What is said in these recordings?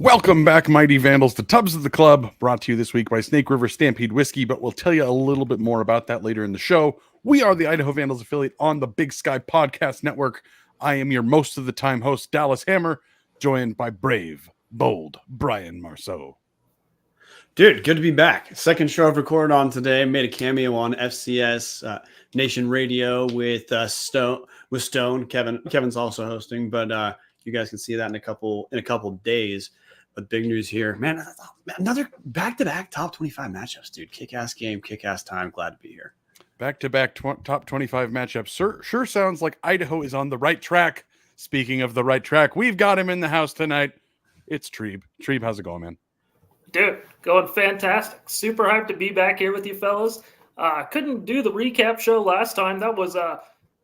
Welcome back, Mighty Vandals, to Tubs of the Club, brought to you this week by Snake River Stampede Whiskey, but we'll tell you a little bit more about that later in the show. We are the Idaho Vandals affiliate on the Big Sky Podcast Network. I am your most of the time host, Dallas Hammer, joined by brave, bold Bryan Marceau. Dude, good to be back. Second show I've recorded on today. Made a cameo on FCS Nation Radio with Stone. Kevin's also hosting, but you guys can see that in a couple days. But big news here, man! Another back-to-back top 25 matchups, dude. Kick-ass game, kick-ass time. Glad to be here. Back-to-back top 25 matchups. Sure sounds like Idaho is on the right track. Speaking of the right track, we've got him in the house tonight. It's Treeb. Treeb, how's it going, man? Dude, going fantastic. Super hyped to be back here with you fellas. Couldn't do the recap show last time. That was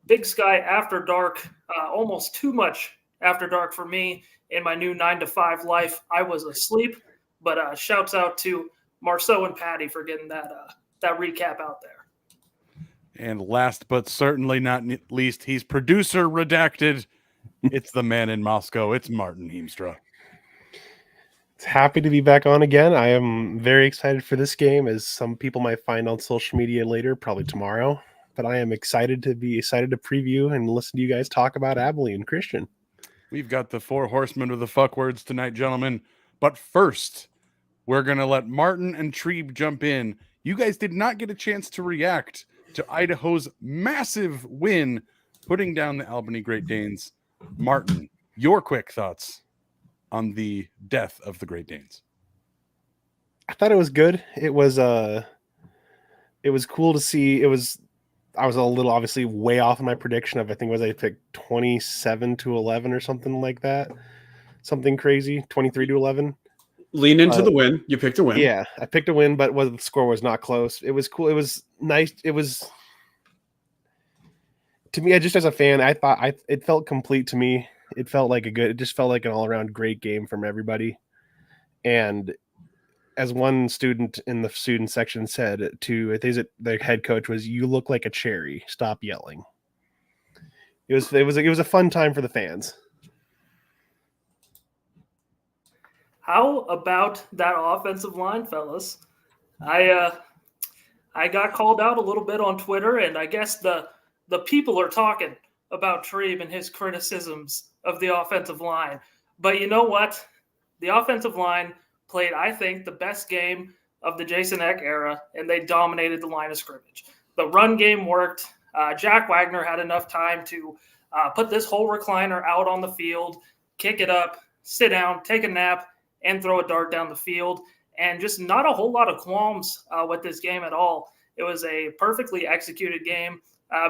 Big Sky After Dark, almost too much After Dark for me in my new 9-to-5 life. I was asleep, but shouts out to Marceau and Patty for getting that recap out there. And last but certainly not least, he's producer redacted. It's the man in Moscow. It's Marten Heemstra. Happy to be back on again. I am very excited for this game, as some people might find on social media later, probably tomorrow. But I am excited to preview and listen to you guys talk about Abilene Christian. We've got the four horsemen of the fuck words tonight, gentlemen. But first, we're going to let Marten and Treeb jump in. You guys did not get a chance to react to Idaho's massive win, putting down the Albany Great Danes. Marten, your quick thoughts on the death of the Great Danes. I thought it was good. It was cool to see. I was a little obviously way off in my prediction of, I picked 27-11 or something like that. Something crazy, 23-11. Lean into the win. You picked a win. Yeah, I picked a win, but the score was not close. It was cool. It was nice. It was, to me, just as a fan, I thought it felt complete to me. It felt like it just felt like an all-around great game from everybody. And as one student in the student section said to the head coach was, "You look like a cherry. Stop yelling." It was a fun time for the fans. How about that offensive line, fellas? I got called out a little bit on Twitter, and I guess the people are talking about Treeb and his criticisms of the offensive line. But you know what? The offensive line played, I think, the best game of the Jason Eck era, and they dominated the line of scrimmage. The run game worked. Jack Wagner had enough time to put this whole recliner out on the field, kick it up, sit down, take a nap, and throw a dart down the field. And just not a whole lot of qualms with this game at all. It was a perfectly executed game.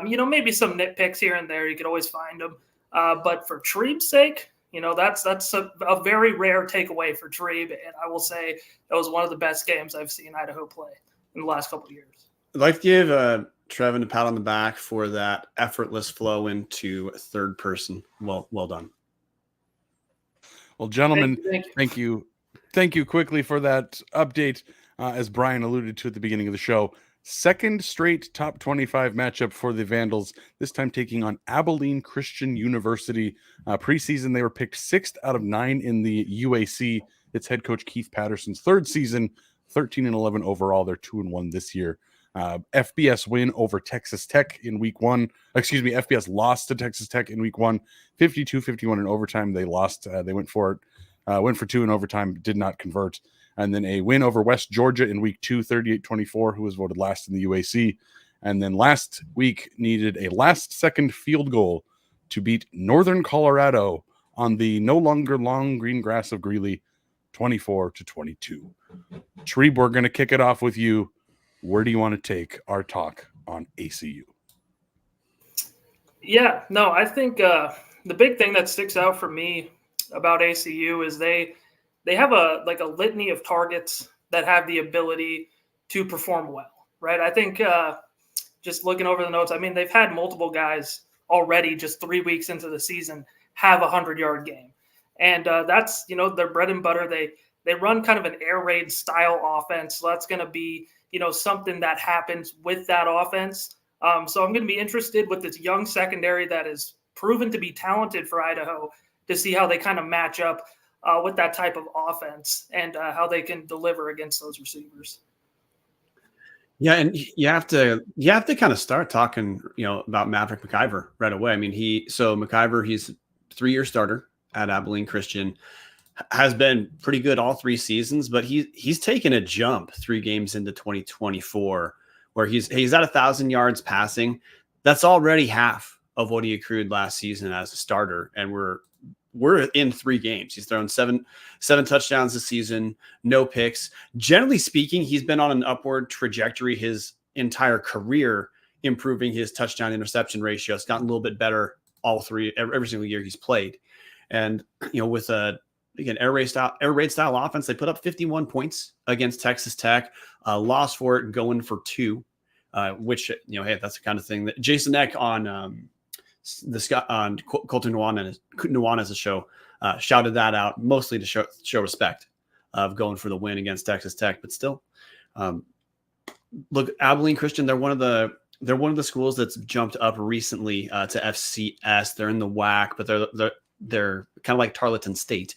Maybe some nitpicks here and there. You could always find them. But for Treeb's sake, that's a very rare takeaway for Treeb. And I will say that was one of the best games I've seen Idaho play in the last couple of years. I'd like to give Trevin a pat on the back for that effortless flow into third person. Well done. Well, gentlemen, thank you quickly for that update. As Bryan alluded to at the beginning of the show, second straight top 25 matchup for the Vandals, this time taking on Abilene Christian University. Preseason, they were picked 6th out of 9 in the UAC. It's head coach Keith Patterson's third season, 13-11 overall. They're 2-1 this year. FBS win over Texas Tech in week 1. FBS lost to Texas Tech in week 1, 52-51 in overtime. They lost. They went for 2 in overtime, did not convert. And then a win over West Georgia in week 2, 38-24, who was voted last in the UAC. And then last week needed a last-second field goal to beat Northern Colorado on the no longer long green grass of Greeley, 24-22. Treeb, we're going to kick it off with you. Where do you want to take our talk on ACU? Yeah, no, I think the big thing that sticks out for me about ACU is they have a litany of targets that have the ability to perform well, right? I think just looking over the notes, they've had multiple guys already just 3 weeks into the season have a 100-yard game. And that's, their bread and butter. They run kind of an air raid style offense. So that's going to be, something that happens with that offense. So I'm going to be interested with this young secondary that is proven to be talented for Idaho to see how they kind of match up with that type of offense and how they can deliver against those receivers. Yeah, and you have to kind of start talking, about Maverick McIver right away. I mean, McIver, he's a 3-year starter at Abilene Christian, has been pretty good all 3 seasons, but he's taken a jump 3 games into 2024, where he's at 1,000 yards passing. That's already half of what he accrued last season as a starter, and we're in 3 games. He's thrown seven touchdowns this season, no picks. Generally speaking, he's been on an upward trajectory his entire career, improving his touchdown interception ratio. It's gotten a little bit better every single year he's played. And, with again, air raid style offense, they put up 51 points against Texas Tech, lost for it, going for 2, which, hey, that's the kind of thing that Jason Eck on Colton Nuanez's show shouted that out, mostly to show respect of going for the win against Texas Tech. But still, look, Abilene Christian, they're one of the schools that's jumped up recently to FCS. They're in the WAC, but they're kind of like Tarleton State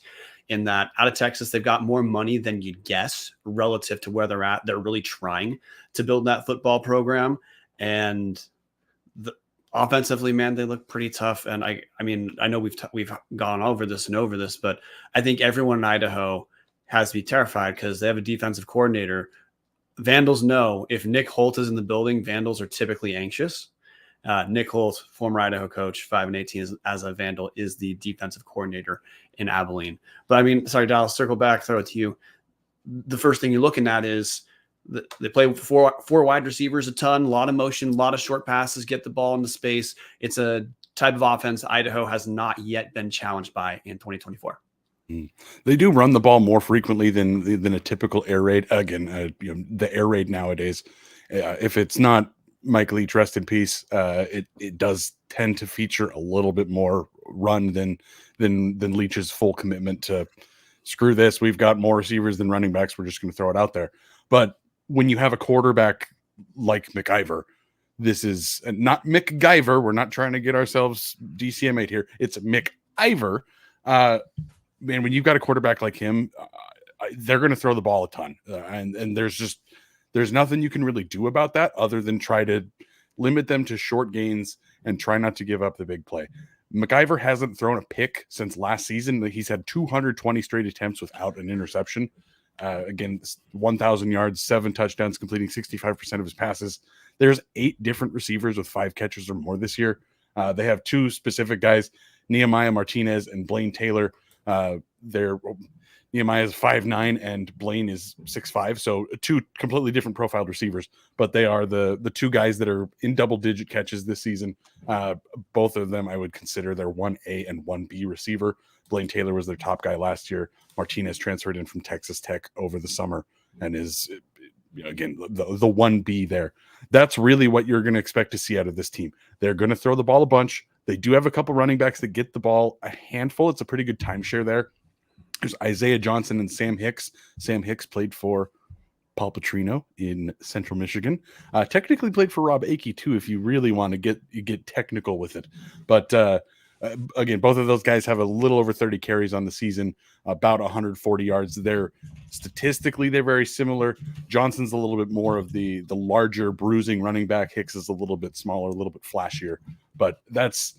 in that out of Texas, they've got more money than you'd guess relative to where they're at. They're really trying to build that football program, and offensively, man, they look pretty tough. And I mean, I know we've gone over this, but I think everyone in Idaho has to be terrified because they have a defensive coordinator. Vandals know if Nick Holt is in the building, Vandals are typically anxious. Nick Holt, former Idaho coach, 5-18 as a Vandal, is the defensive coordinator in Abilene. But I mean, sorry, Dallas, circle back, throw it to you. The first thing you're looking at is they play four wide receivers a ton, a lot of motion, a lot of short passes, get the ball into space. It's a type of offense Idaho has not yet been challenged by in 2024. They do run the ball more frequently than a typical air raid. Again, the air raid nowadays, if it's not Mike Leach, rest in peace, it does tend to feature a little bit more run than Leach's full commitment to screw this. We've got more receivers than running backs. We're just going to throw it out there. But when you have a quarterback like McIver, this is not McGyver. We're not trying to get ourselves DCMA'd here. It's McIver. Man, when you've got a quarterback like him, they're going to throw the ball a ton. And there's nothing you can really do about that other than try to limit them to short gains and try not to give up the big play. McIver hasn't thrown a pick since last season. He's had 220 straight attempts without an interception. Again, 1,000 yards, 7 touchdowns, completing 65% of his passes. There's 8 different receivers with 5 catches or more this year. They have 2 specific guys, Nehemiah Martinez and Blaine Taylor. Nehemiah is 5'9" and Blaine is 6'5", so 2 completely different profiled receivers, but they are the 2 guys that are in double-digit catches this season. Both of them I would consider their 1A and 1B receiver. Blaine Taylor was their top guy last year. Martinez transferred in from Texas Tech over the summer and is, again, the 1B there. That's really what you're going to expect to see out of this team. They're going to throw the ball a bunch. They do have a couple running backs that get the ball a handful. It's a pretty good timeshare there. There's Isaiah Johnson and Sam Hicks. Sam Hicks played for Paul Petrino in Central Michigan. Technically played for Rob Akey too, if you really want to get technical with it. But again, both of those guys have a little over 30 carries on the season, about 140 yards. They're very similar. Johnson's a little bit more of the larger bruising running back. Hicks is a little bit smaller, a little bit flashier. But that's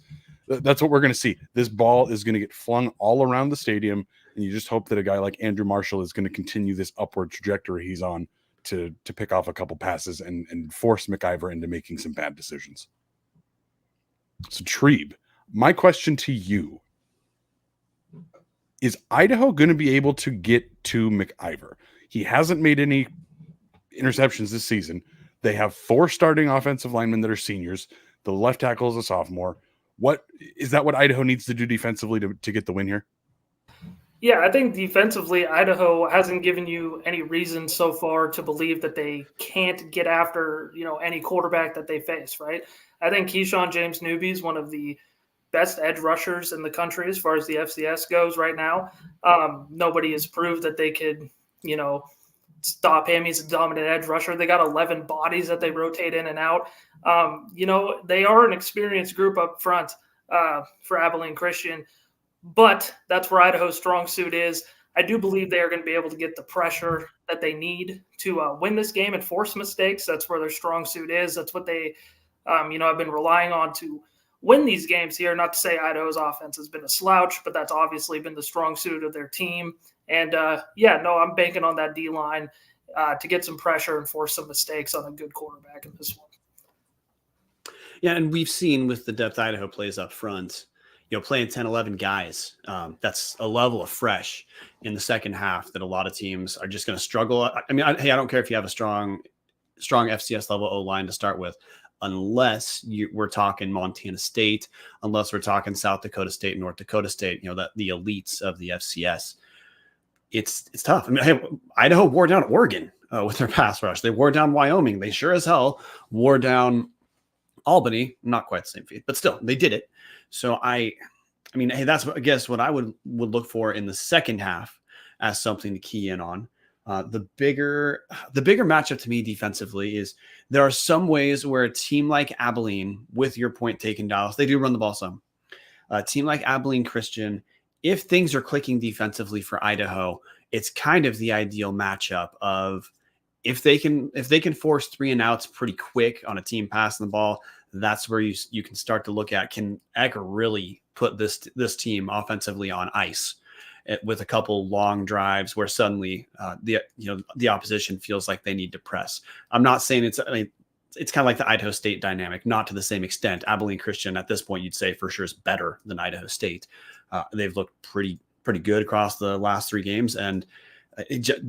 what we're going to see. This ball is going to get flung all around the stadium, and you just hope that a guy like Andrew Marshall is going to continue this upward trajectory he's on to pick off a couple passes and force McIver into making some bad decisions. So, Treeb, my question to you is Idaho going to be able to get to McIver? He hasn't made any interceptions this season. They have 4 starting offensive linemen that are seniors. The left tackle is a sophomore. What Idaho needs to do defensively to get the win here? Yeah, I think defensively, Idaho hasn't given you any reason so far to believe that they can't get after, any quarterback that they face, right? I think Keyshawn James Newby is one of the best edge rushers in the country as far as the FCS goes right now. Nobody has proved that they could, stop him. He's a dominant edge rusher. They got 11 bodies that they rotate in and out. They are an experienced group up front for Abilene Christian. but that's where Idaho's strong suit is. I do believe they are going to be able to get the pressure that they need to win this game and force mistakes. That's where their strong suit is. That's what they, have been relying on to win these games here. Not to say Idaho's offense has been a slouch, but that's obviously been the strong suit of their team. And I'm banking on that D-line to get some pressure and force some mistakes on a good quarterback in this one. Yeah, and we've seen with the depth Idaho plays up front, playing 10, 11 guys, that's a level of fresh in the second half that a lot of teams are just going to struggle. I mean, I don't care if you have a strong FCS level O-line to start with, unless we're talking Montana State, unless we're talking South Dakota State, North Dakota State, the elites of the FCS. It's tough. I mean, Idaho wore down Oregon with their pass rush. They wore down Wyoming. They sure as hell wore down Albany. Not quite the same feat, but still, they did it. So that's I guess what I would look for in the second half as something to key in on. The bigger matchup to me defensively is there are some ways where a team like Abilene, with your point taken, Dallas, they do run the ball some. A team like Abilene Christian, if things are clicking defensively for Idaho, it's kind of the ideal matchup of if they can force 3 and outs pretty quick on a team passing the ball, that's where you can start to look at, can Ecker really put this team offensively on ice with a couple long drives where suddenly the opposition feels like they need to press. I'm not saying it's kind of like the Idaho State dynamic, not to the same extent. Abilene Christian at this point, you'd say for sure is better than Idaho State. They've looked pretty good across the last 3 games, and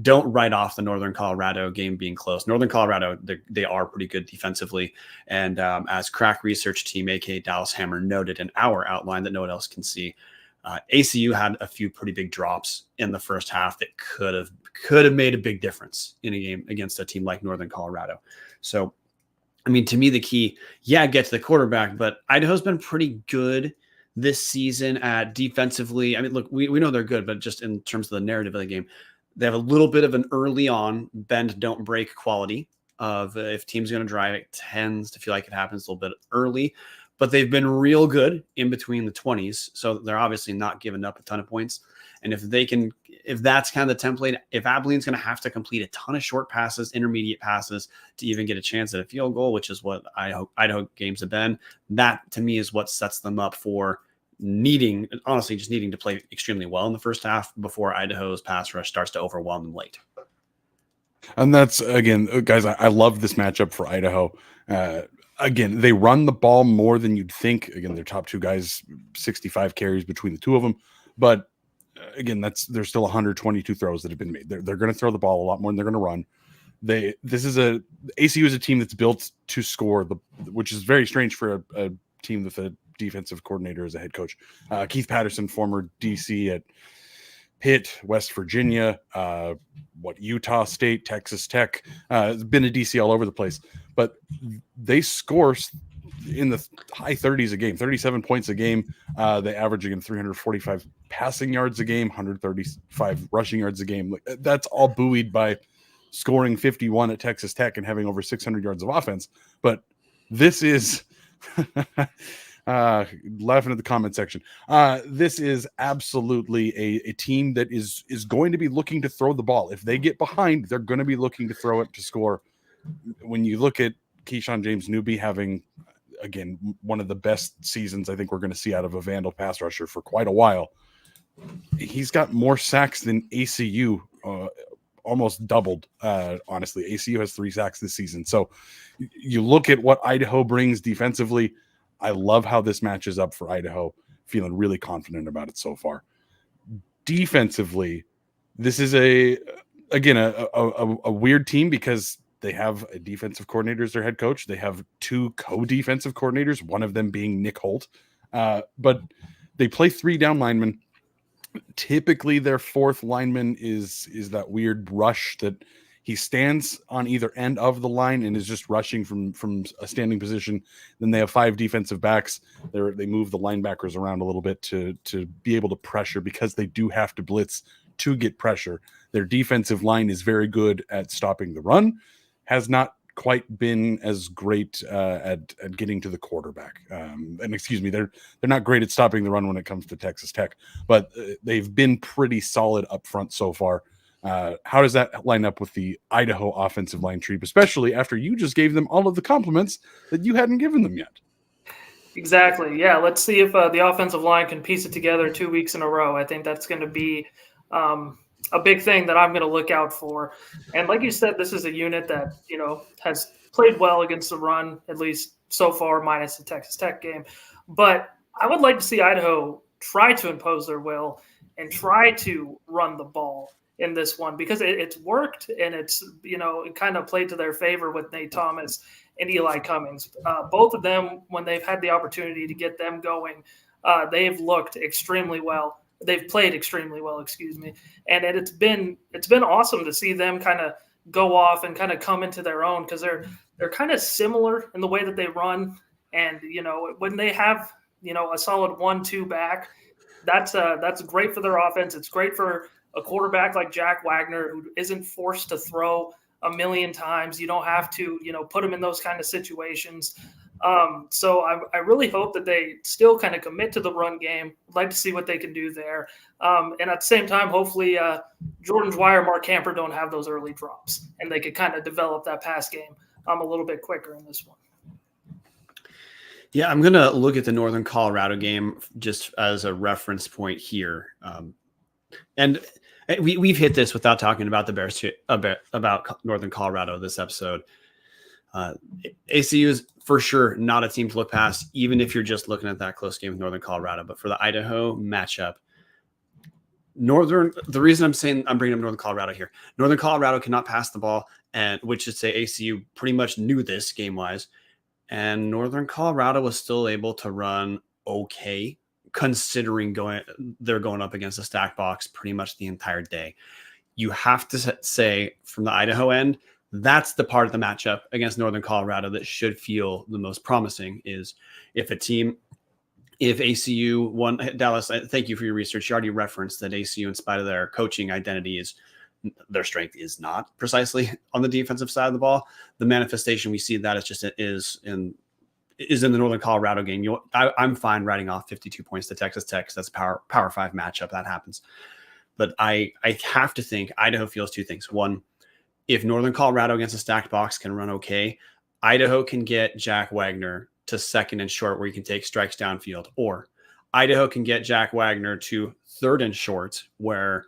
don't write off the Northern Colorado game being close. Northern Colorado, they are pretty good defensively. And as Crack Research Team, aka Dallas Hammer, noted in our outline that no one else can see, ACU had a few pretty big drops in the first half that could have made a big difference in a game against a team like Northern Colorado. So, I mean, to me, the key, get to the quarterback, but Idaho's been pretty good this season at defensively. I mean, look, we know they're good, but just in terms of the narrative of the game, they have a little bit of an early on bend, don't break quality of if teams are going to drive, it tends to feel like it happens a little bit early, but they've been real good in between the 20s. So they're obviously not giving up a ton of points. And if that's kind of the template, if Abilene's going to have to complete a ton of short passes, intermediate passes to even get a chance at a field goal, which is what Idaho games have been, that to me is what sets them up for needing to play extremely well in the first half before Idaho's pass rush starts to overwhelm them late. And that's, again, guys, I love this matchup for Idaho. Again, they run the ball more than you'd think. Again, their top 2 guys, 65 carries between the 2 of them. But again, there's still 122 throws that have been made. They're going to throw the ball a lot more than they're going to run. ACU is a team that's built to score, which is very strange for a team with a defensive coordinator as a head coach. Keith Patterson, former DC at Pitt, West Virginia, Utah State, Texas Tech, has been a DC all over the place, but they score in the high 30s a game, 37 points a game. They average again 345 passing yards a game, 135 rushing yards a game. That's all buoyed by scoring 51 at Texas Tech and having over 600 yards of offense. But this is laughing at the comment section. This is absolutely a team that is going to be looking to throw the ball. If they get behind, they're going to be looking to throw it to score. When you look at Keyshawn James Newby having, again, one of the best seasons I think we're going to see out of a Vandal pass rusher for quite a while. He's got more sacks than ACU, almost doubled. Honestly, ACU has 3 sacks this season. So you look at what Idaho brings defensively. I love how this matches up for Idaho. Feeling really confident about it so far. Defensively, this is a weird team because they have a defensive coordinator as their head coach. They have 2 co-defensive coordinators, one of them being Nick Holt. But they play 3 down linemen. Typically, their 4th lineman is that weird rush that he stands on either end of the line and is just rushing from a standing position. Then they have 5 defensive backs. They move the linebackers around a little bit to be able to pressure because they do have to blitz to get pressure. Their defensive line is very good at stopping the run. Has not quite been as great at getting to the quarterback. And excuse me, they're not great at stopping the run when it comes to Texas Tech, but they've been pretty solid up front so far. How does that line up with the Idaho offensive line, Treeb, especially after you just gave them all of the compliments that you hadn't given them yet? Exactly. Yeah. Let's see if the offensive line can piece it together 2 weeks in a row. I think that's going to be a big thing that I'm going to look out for. And like you said, this is a unit that, has played well against the run, at least so far, minus the Texas Tech game. But I would like to see Idaho try to impose their will and try to run the ball in this one, because it's worked, and it's, it kind of played to their favor with Nate Thomas and Eli Cummings. Both of them, when they've had the opportunity to get them going, they've looked extremely well. They've played extremely well, excuse me. And it's been awesome to see them kind of go off and kind of come into their own, because they're kind of similar in the way that they run. And, when they have, a solid 1-2 back, that's great for their offense. It's great for a quarterback like Jack Wagner, who isn't forced to throw a million times. You don't have to, put him in those kind of situations. So I really hope that they still kind of commit to the run game. I'd like to see what they can do there. And at the same time, hopefully Jordan Dwyer, Mark Camper don't have those early drops, and they could kind of develop that pass game a little bit quicker in this one. Yeah, I'm going to look at the Northern Colorado game just as a reference point here. And we've hit this without talking about the Bears about Northern Colorado this episode. ACU is for sure not a team to look past, even if you're just looking at that close game with Northern Colorado. But for the Idaho matchup, the reason I'm bringing up Northern Colorado here, Northern Colorado cannot pass the ball, and which should say ACU pretty much knew this game wise, and Northern Colorado was still able to run okay, considering they're going up against a stack box pretty much the entire day. You have to say from the Idaho end, that's the part of the matchup against Northern Colorado that should feel the most promising, is if ACU won. Dallas, thank you for your research. You already referenced that ACU, in spite of their coaching identity, their strength is not precisely on the defensive side of the ball. The manifestation we see that is in the Northern Colorado game. I'm fine writing off 52 points to Texas Tech, because that's a Power 5 matchup. That happens. But I have to think Idaho feels two things. One, if Northern Colorado against a stacked box can run okay, Idaho can get Jack Wagner to second and short where you can take strikes downfield, or Idaho can get Jack Wagner to third and short where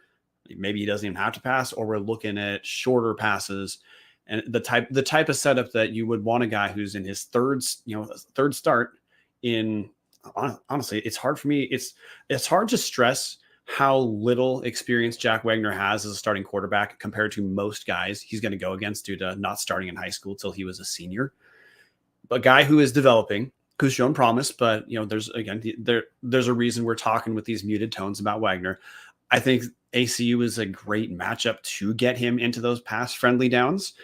maybe he doesn't even have to pass, or we're looking at shorter passes. And the type of setup that you would want a guy who's in his third start in. Honestly, it's hard for me. It's hard to stress how little experience Jack Wagner has as a starting quarterback compared to most guys he's going to go against due to not starting in high school till he was a senior. A guy who is developing, who's shown promise, but there's a reason we're talking with these muted tones about Wagner. I think ACU is a great matchup to get him into those pass-friendly downs.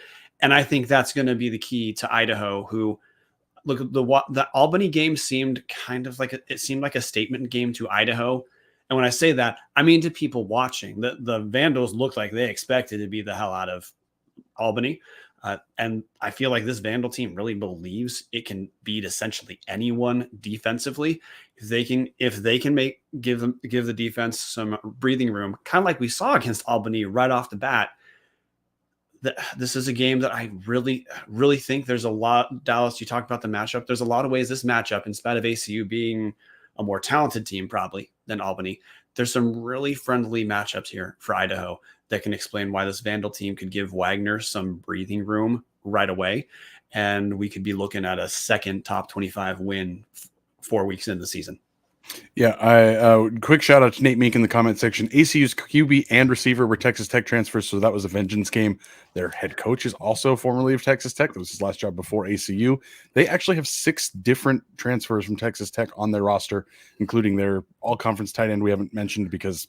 And I think that's going to be the key to Idaho, who, look, the Albany game seemed kind of like it seemed like a statement game to Idaho. And when I say that, I mean to people watching. The Vandals looked like they expected to beat the hell out of Albany. And I feel like this Vandal team really believes it can beat essentially anyone defensively. If they can give the defense some breathing room, kind of like we saw against Albany right off the bat. This is a game that I really, really think there's a lot. Dallas, you talked about the matchup. There's a lot of ways this matchup, in spite of ACU being a more talented team probably than Albany, there's some really friendly matchups here for Idaho that can explain why this Vandal team could give Wagner some breathing room right away. And we could be looking at a second top 25 win 4 weeks into the season. Yeah, quick shout out to Nate Meek in the comment section. ACU's QB and receiver were Texas Tech transfers, so that was a vengeance game. Their head coach is also formerly of Texas Tech. That was his last job before ACU. They actually have 6 different transfers from Texas Tech on their roster, including their all-conference tight end we haven't mentioned because,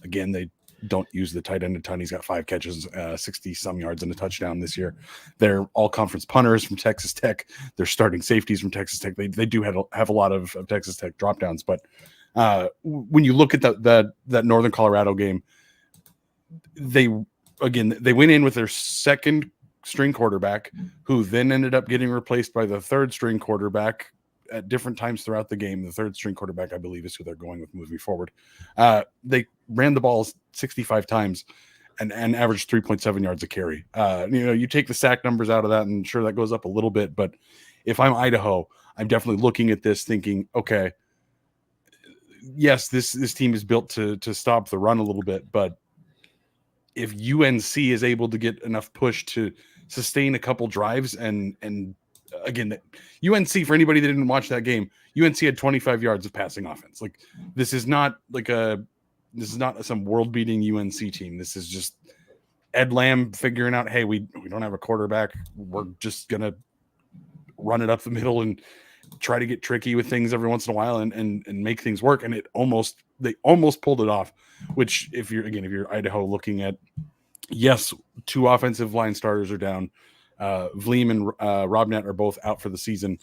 again, they don't use the tight end a ton. He's got 5 catches, 60-some yards and a touchdown this year. They're all-conference punters from Texas Tech. They're starting safeties from Texas Tech. They do have a lot of Texas Tech drop-downs. But when you look at that Northern Colorado game, they went in with their second string quarterback, who then ended up getting replaced by the third string quarterback at different times throughout the game. The third string quarterback, I believe, is who they're going with moving forward. They ran the ball 65 times and averaged 3.7 yards a carry. You take the sack numbers out of that, and sure, that goes up a little bit. But if I'm Idaho, I'm definitely looking at this thinking, okay, yes, this team is built to stop the run a little bit, but if UNC is able to get enough push to sustain a couple drives, and again, UNC, for anybody that didn't watch that game, UNC had 25 yards of passing offense. Like, this is not some world-beating UNC team. This is just Ed Lamb figuring out, hey, we don't have a quarterback. We're just gonna run it up the middle and try to get tricky with things every once in a while and make things work. And they almost pulled it off, which if you're Idaho looking at, yes, 2 offensive line starters are down. Vleem and Robnett are both out for the season,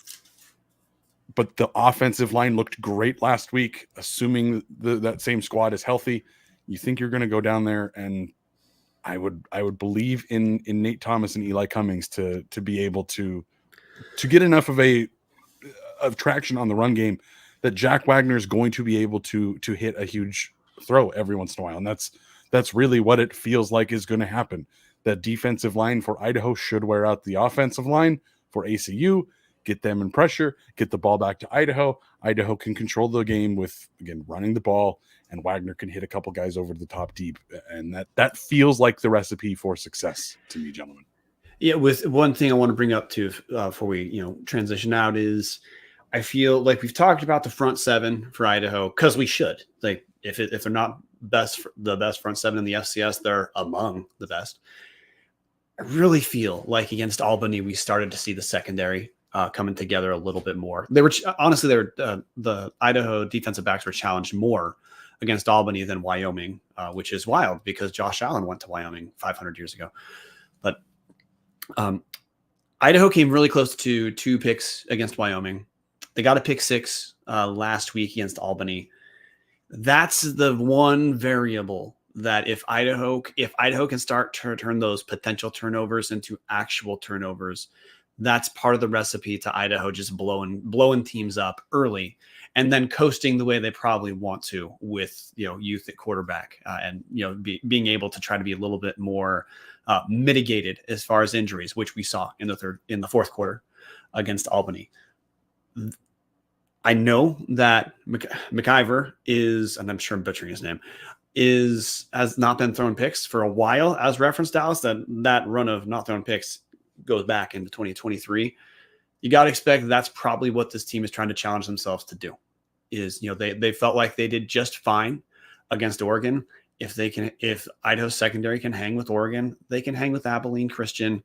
but the offensive line looked great last week. Assuming that same squad is healthy, you think you're going to go down there, and I would believe in Nate Thomas and Eli Cummings to be able to get enough of traction on the run game that Jack Wagner is going to be able to hit a huge throw every once in a while. And that's really what it feels like is going to happen. That defensive line for Idaho should wear out the offensive line for ACU, get them in pressure, get the ball back to Idaho. Idaho can control the game with, again, running the ball, and Wagner can hit a couple guys over the top deep. And that feels like the recipe for success to me, gentlemen. Yeah, with one thing I want to bring up too before we transition out is I feel like we've talked about the front seven for Idaho because we should. Like if they're not the best front seven in the FCS, they're among the best. I really feel like against Albany we started to see the secondary coming together a little bit more. They were the Idaho defensive backs were challenged more against Albany than Wyoming, which is wild because Josh Allen went to Wyoming 500 years ago. But Idaho came really close to 2 picks against Wyoming. They got a pick 6 last week against Albany. That's the one variable that if Idaho can start to turn those potential turnovers into actual turnovers, that's part of the recipe to Idaho just blowing teams up early and then coasting the way they probably want to with youth at quarterback and being able to try to be a little bit more mitigated as far as injuries, which we saw in the fourth quarter against Albany. I know that McIver is, and I'm sure I'm butchering his name, has not been throwing picks for a while, as referenced, Dallas. That run of not throwing picks goes back into 2023. You got to expect that's probably what this team is trying to challenge themselves to do. Is they felt like they did just fine against Oregon. If Idaho's secondary can hang with Oregon, they can hang with Abilene Christian.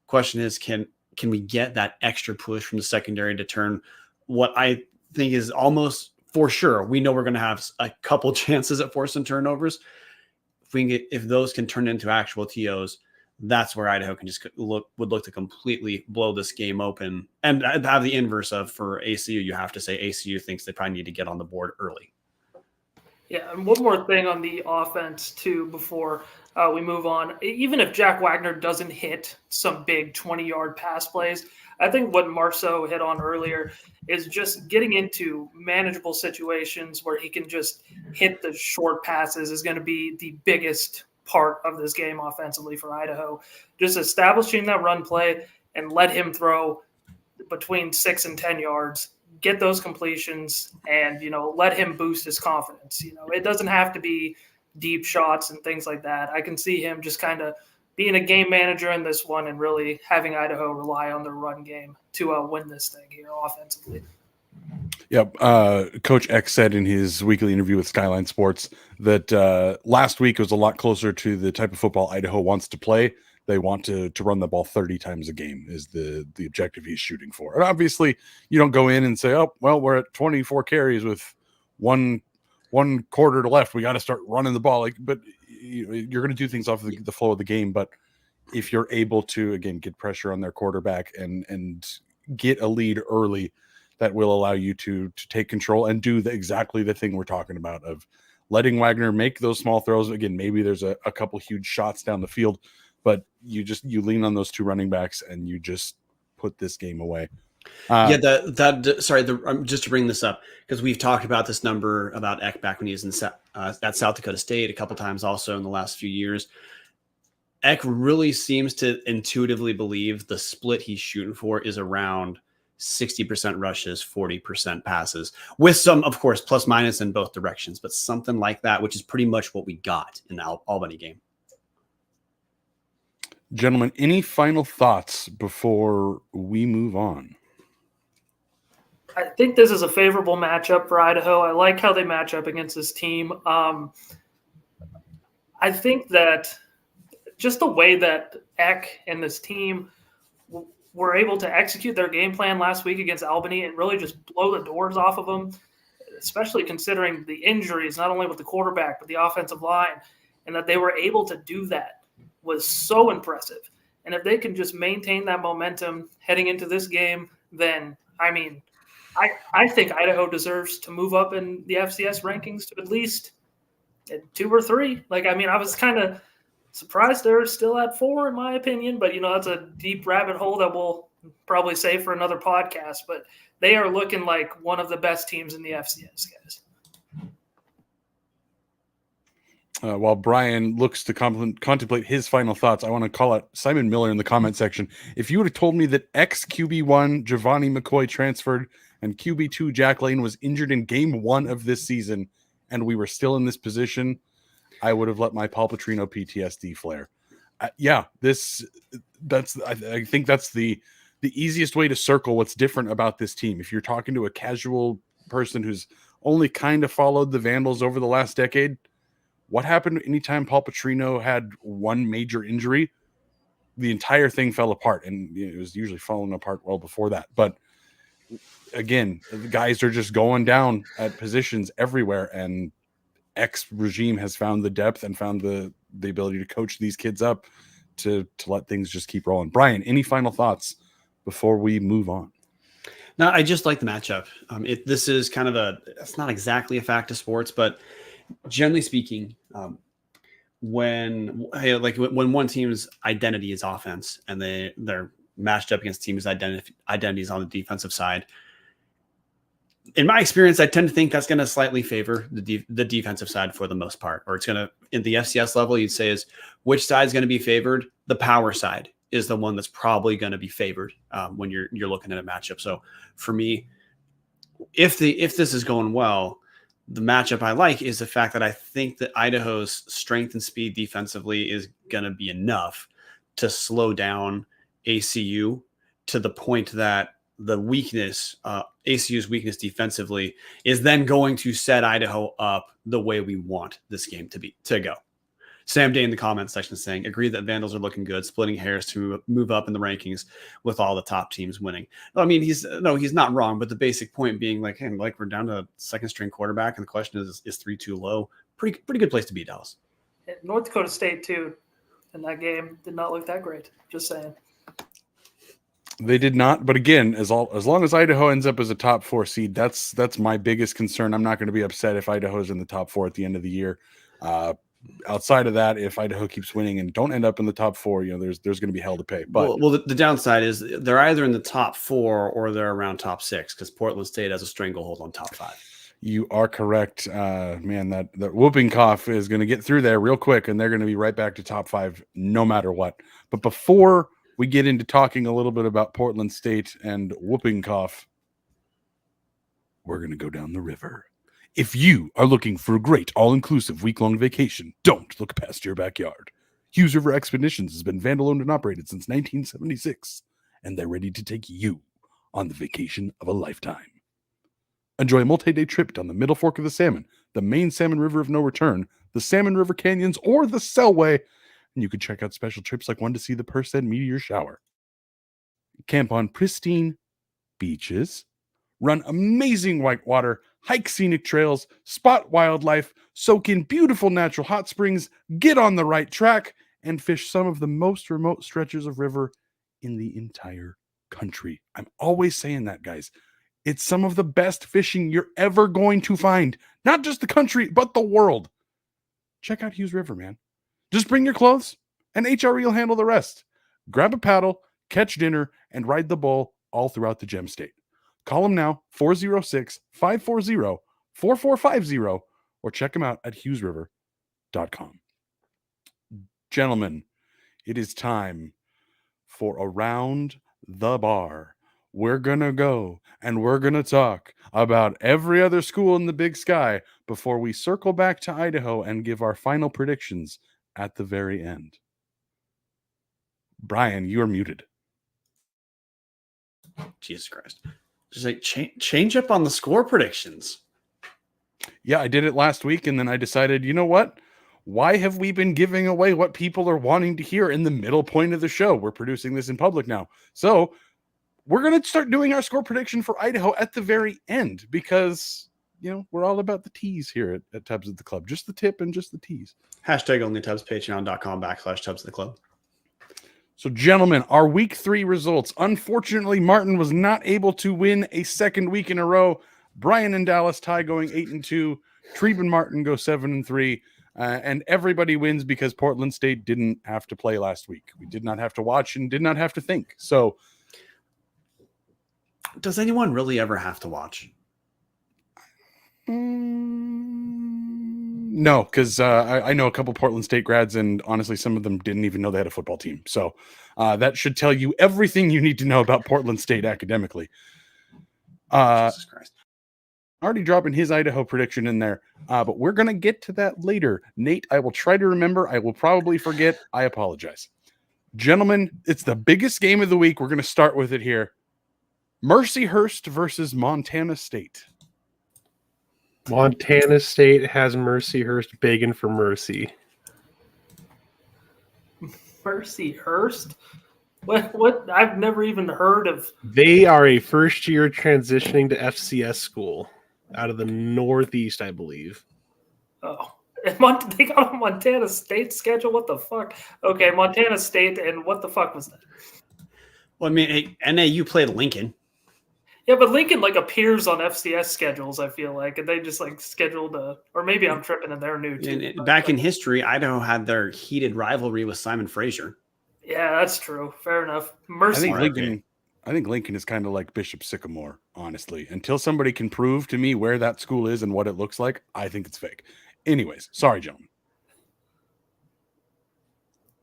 Question is, can we get that extra push from the secondary to turn what I think is almost for sure? We know we're going to have a couple chances at forcing turnovers. If those can turn into actual TOs, that's where Idaho can just would look to completely blow this game open and have the inverse of for ACU. You have to say ACU thinks they probably need to get on the board early. Yeah, and one more thing on the offense, too, before we move on. Even if Jack Wagner doesn't hit some big 20-yard pass plays, I think what Marceau hit on earlier is just getting into manageable situations where he can just hit the short passes is going to be the biggest part of this game offensively for Idaho. Just establishing that run play and let him throw between 6 and 10 yards. Get those completions and, let him boost his confidence. It doesn't have to be deep shots and things like that. I can see him just kind of being a game manager in this one and really having Idaho rely on their run game to win this thing here offensively. Yep. Coach X said in his weekly interview with Skyline Sports that last week was a lot closer to the type of football Idaho wants to play. They want to run the ball 30 times a game is the objective he's shooting for. And obviously you don't go in and say, oh, well, we're at 24 carries with one quarter to left. We got to start running the ball. But you're going to do things off of the flow of the game. But if you're able to, again, get pressure on their quarterback and get a lead early, that will allow you to take control and do exactly the thing we're talking about of letting Wagner make those small throws. Again, maybe there's a couple huge shots down the field, but you lean on those two running backs and you just put this game away. Just to bring this up, because we've talked about this number about Eck back when he was in at South Dakota State a couple times also in the last few years. Eck really seems to intuitively believe the split he's shooting for is around 60% rushes, 40% passes, with some, of course, plus minus in both directions, but something like that, which is pretty much what we got in the Albany game. Gentlemen, any final thoughts before we move on? I think this is a favorable matchup for Idaho. I like how they match up against this team. I think that just the way that Eck and this team were able to execute their game plan last week against Albany and really just blow the doors off of them, especially considering the injuries, not only with the quarterback, but the offensive line, and that they were able to do that was so impressive. And if they can just maintain that momentum heading into this game, then, I think Idaho deserves to move up in the FCS rankings to at least 2 or 3. I was kind of surprised they're still at 4 in my opinion, but that's a deep rabbit hole that we'll probably save for another podcast. But they are looking like one of the best teams in the FCS, guys. While Bryan looks to contemplate his final thoughts, I want to call out Simon Miller in the comment section. If you would have told me that ex-QB1 Giovanni McCoy transferred and QB2 Jack Lane was injured in game 1 of this season and we were still in this position, I would have let my Paul Petrino PTSD flare. I think that's the easiest way to circle what's different about this team. If you're talking to a casual person who's only kind of followed the Vandals over the last decade, what happened anytime Paul Petrino had one major injury? The entire thing fell apart, and it was usually falling apart well before that. But again, the guys are just going down at positions everywhere, and X regime has found the depth and found the ability to coach these kids up to let things just keep rolling. Bryan, any final thoughts before we move on? No, I just like the matchup. This is kind of it's not exactly a fact of sports, but generally speaking, when one team's identity is offense and they're matched up against teams' identities on the defensive side, in my experience, I tend to think that's going to slightly favor the defensive side for the most part. Or it's going to, in the FCS level, you'd say is which side is going to be favored? The power side is the one that's probably going to be favored when you're looking at a matchup. So for me, if this is going well, the matchup I like is the fact that I think that Idaho's strength and speed defensively is going to be enough to slow down ACU to the point that the weakness, ACU's weakness defensively, is then going to set Idaho up the way we want this game to go. Sam Day in the comment section saying, agree that Vandals are looking good, splitting hairs to move up in the rankings with all the top teams winning. I mean, he's not wrong, but the basic point being we're down to second string quarterback, and the question is 3 too low? Pretty good place to be, Dallas. North Dakota State too, in that game did not look that great. Just saying. They did not, but again, as long as Idaho ends up as a top 4 seed, that's my biggest concern. I'm not going to be upset if Idaho's in the top 4 at the end of the year. Outside of that, if Idaho keeps winning and don't end up in the top 4, there's going to be hell to pay. But well, the downside is they're either in the top 4 or they're around top 6 because Portland State has a stranglehold on top 5. You are correct, man. That whooping cough is going to get through there real quick, and they're going to be right back to top 5 no matter what. But before we get into talking a little bit about Portland State and whooping cough, we're going to go down the river. If you are looking for a great all-inclusive week-long vacation, don't look past your backyard. Hughes River Expeditions has been Vandal-owned and operated since 1976, and they're ready to take you on the vacation of a lifetime. Enjoy a multi-day trip down the Middle Fork of the Salmon, the main Salmon River of No Return, the Salmon River Canyons, or the Selway, and you can check out special trips like one to see the Perseid meteor shower. Camp on pristine beaches, run amazing whitewater, hike scenic trails, spot wildlife, soak in beautiful natural hot springs, get on the right track, and fish some of the most remote stretches of river in the entire country. I'm always saying that, guys. It's some of the best fishing you're ever going to find. Not just the country, but the world. Check out Hughes River, man. Just bring your clothes and HRE will handle the rest. Grab a paddle, catch dinner, and ride the bull all throughout the Gem State. Call them now, 406-540-4450, or check them out at hughesriver.com. Gentlemen, it is time for Around the Bar. We're going to go and we're going to talk about every other school in the Big Sky before we circle back to Idaho and give our final predictions at the very end. Bryan, you are muted. Jesus Christ. Just like change up on the score predictions. Yeah, I did it last week, and then I decided, you know what? Why have we been giving away what people are wanting to hear in the middle point of the show? We're producing this in public now. So we're going to start doing our score prediction for Idaho at the very end because, you know, we're all about the tease here at Tubs at the Club. Just the tip and just the tease. Hashtag only Tubs, patreon.com/Tubs at the Club. So, gentlemen, our week 3 results. Unfortunately, Marten was not able to win a second week in a row. Bryan and Dallas tie going 8-2. Treeb and Marten go 7-3. And everybody wins because Portland State didn't have to play last week. We did not have to watch and did not have to think. So, does anyone really ever have to watch? No, because I know a couple Portland State grads, and honestly, some of them didn't even know they had a football team. So that should tell you everything you need to know about Portland State academically. Jesus Christ. Already dropping his Idaho prediction in there, but we're going to get to that later. Nate, I will try to remember. I will probably forget. I apologize. Gentlemen, it's the biggest game of the week. We're going to start with it here. Mercyhurst versus Montana State. Montana State has Mercyhurst begging for mercy. Mercyhurst? What? I've never even heard of. They are a first-year transitioning to FCS school out of the Northeast, I believe. Oh, they got a Montana State schedule? What the fuck? Okay, Montana State, and what the fuck was that? Well, I mean, hey, NAU played Lincoln. Yeah, but Lincoln appears on FCS schedules, I feel like, and they just scheduled or maybe I'm tripping and they're new too. Back in history, Idaho had their heated rivalry with Simon Fraser. Yeah, that's true. Fair enough. I think Lincoln is kind of like Bishop Sycamore, honestly. Until somebody can prove to me where that school is and what it looks like, I think it's fake. Anyways, sorry, gentlemen.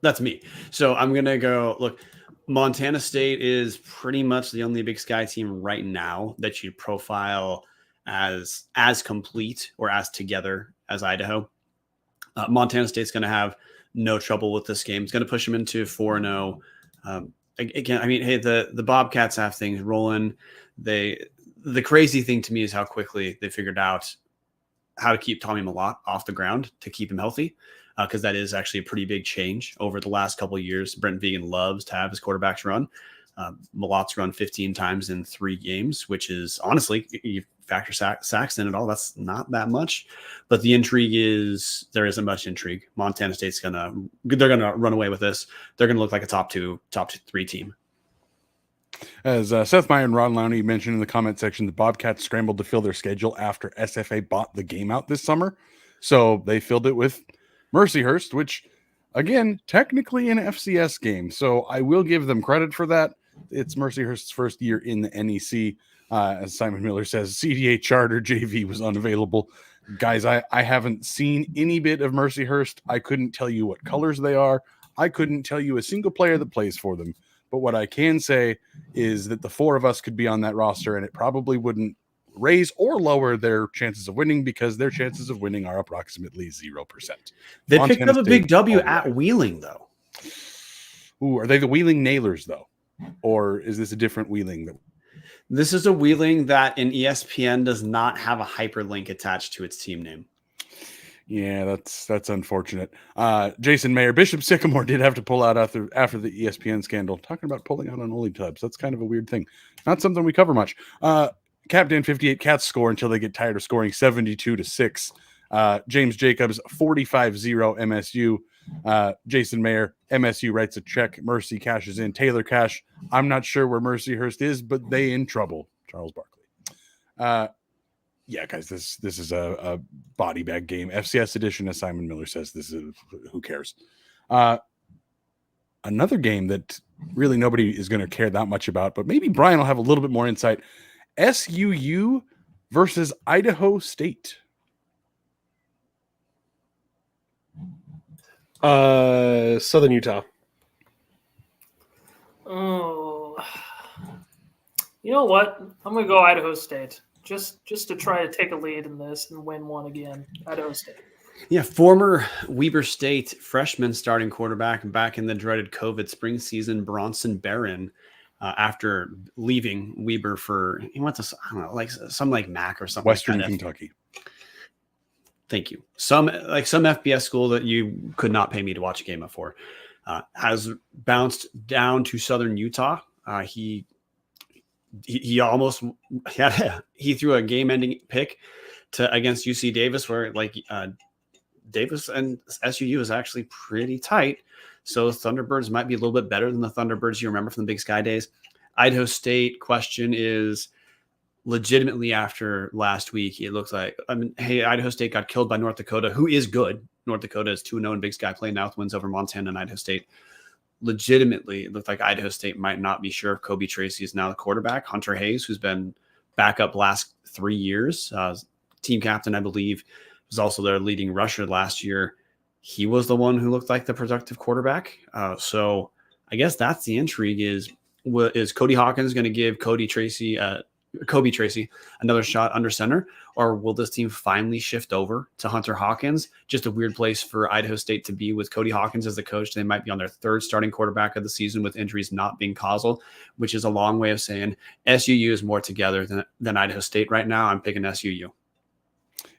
That's me. So I'm going to go, look, Montana State is pretty much the only Big Sky team right now that you profile as complete or as together as Idaho. Montana State's going to have no trouble with this game. It's going to push them into 4-0. Again, I mean, hey, the Bobcats have things rolling. The crazy thing to me is how quickly they figured out how to keep Tommy Malott off the ground to keep him healthy. Because that is actually a pretty big change over the last couple of years. Brent Vegan loves to have his quarterbacks run. Malott's run 15 times in 3 games, which is honestly, you factor sacks in it all, that's not that much. But the intrigue is there isn't much intrigue. Montana State's they're gonna run away with this. They're gonna look like a top 3 team. As Seth Meyer and Ron Lowney mentioned in the comment section, the Bobcats scrambled to fill their schedule after SFA bought the game out this summer. So they filled it with Mercyhurst, which, again, technically an FCS game. So I will give them credit for that. It's Mercyhurst's first year in the NEC. As Simon Miller says, CDA charter JV was unavailable. Guys, I haven't seen any bit of Mercyhurst. I couldn't tell you what colors they are. I couldn't tell you a single player that plays for them. But what I can say is that the 4 of us could be on that roster, and it probably wouldn't raise or lower their chances of winning because their chances of winning are approximately 0%. They picked up a big W at Wheeling, though. Ooh, are they the Wheeling Nailers, though? Or is this a different Wheeling? This is a Wheeling that in ESPN does not have a hyperlink attached to its team name. Yeah, that's unfortunate. Jason Mayer, Bishop Sycamore did have to pull out after the ESPN scandal. Talking about pulling out on Only Tubs. That's kind of a weird thing. Not something we cover much. Captain 58 Cats score until they get tired of scoring 72-6. James Jacobs 45-0 MSU. Jason Mayer, MSU writes a check. Mercy cashes in. Taylor Cash. I'm not sure where Mercyhurst is, but they in trouble. Charles Barkley. Yeah, guys, this is a body bag game. FCS edition, as Simon Miller says. This is who cares. another game that really nobody is going to care that much about, but maybe Bryan will have a little bit more insight. SUU versus Idaho State. Southern Utah. Oh, you know what? I'm going to go Idaho State just to try to take a lead in this and win one again. Idaho State. Yeah, former Weber State freshman starting quarterback back in the dreaded COVID spring season, Bronson Barron, after leaving Weber he went to, I don't know, like some like Mac or something. Western like that. Kentucky. Thank you. Some FBS school that you could not pay me to watch a game of for, has bounced down to Southern Utah. He almost he threw a game-ending pick against UC Davis, where Davis and SUU is actually pretty tight. So Thunderbirds might be a little bit better than the Thunderbirds you remember from the Big Sky days. Idaho State question is legitimately after last week, it looks like, Idaho State got killed by North Dakota, who is good. North Dakota is 2-0 in Big Sky play now with wins over Montana and Idaho State. Legitimately, it looked like Idaho State might not be sure if Kobe Tracy is now the quarterback. Hunter Hayes, who's been backup last 3 years, team captain, I believe, was also their leading rusher last year. He was the one who looked like the productive quarterback. So I guess that's the intrigue is Cody Hawkins going to give Kobe Tracy another shot under center, or will this team finally shift over to Hunter Hawkins? Just a weird place for Idaho State to be with Cody Hawkins as the coach. They might be on their third starting quarterback of the season with injuries not being causal, which is a long way of saying SUU is more together than Idaho State right now. I'm picking SUU.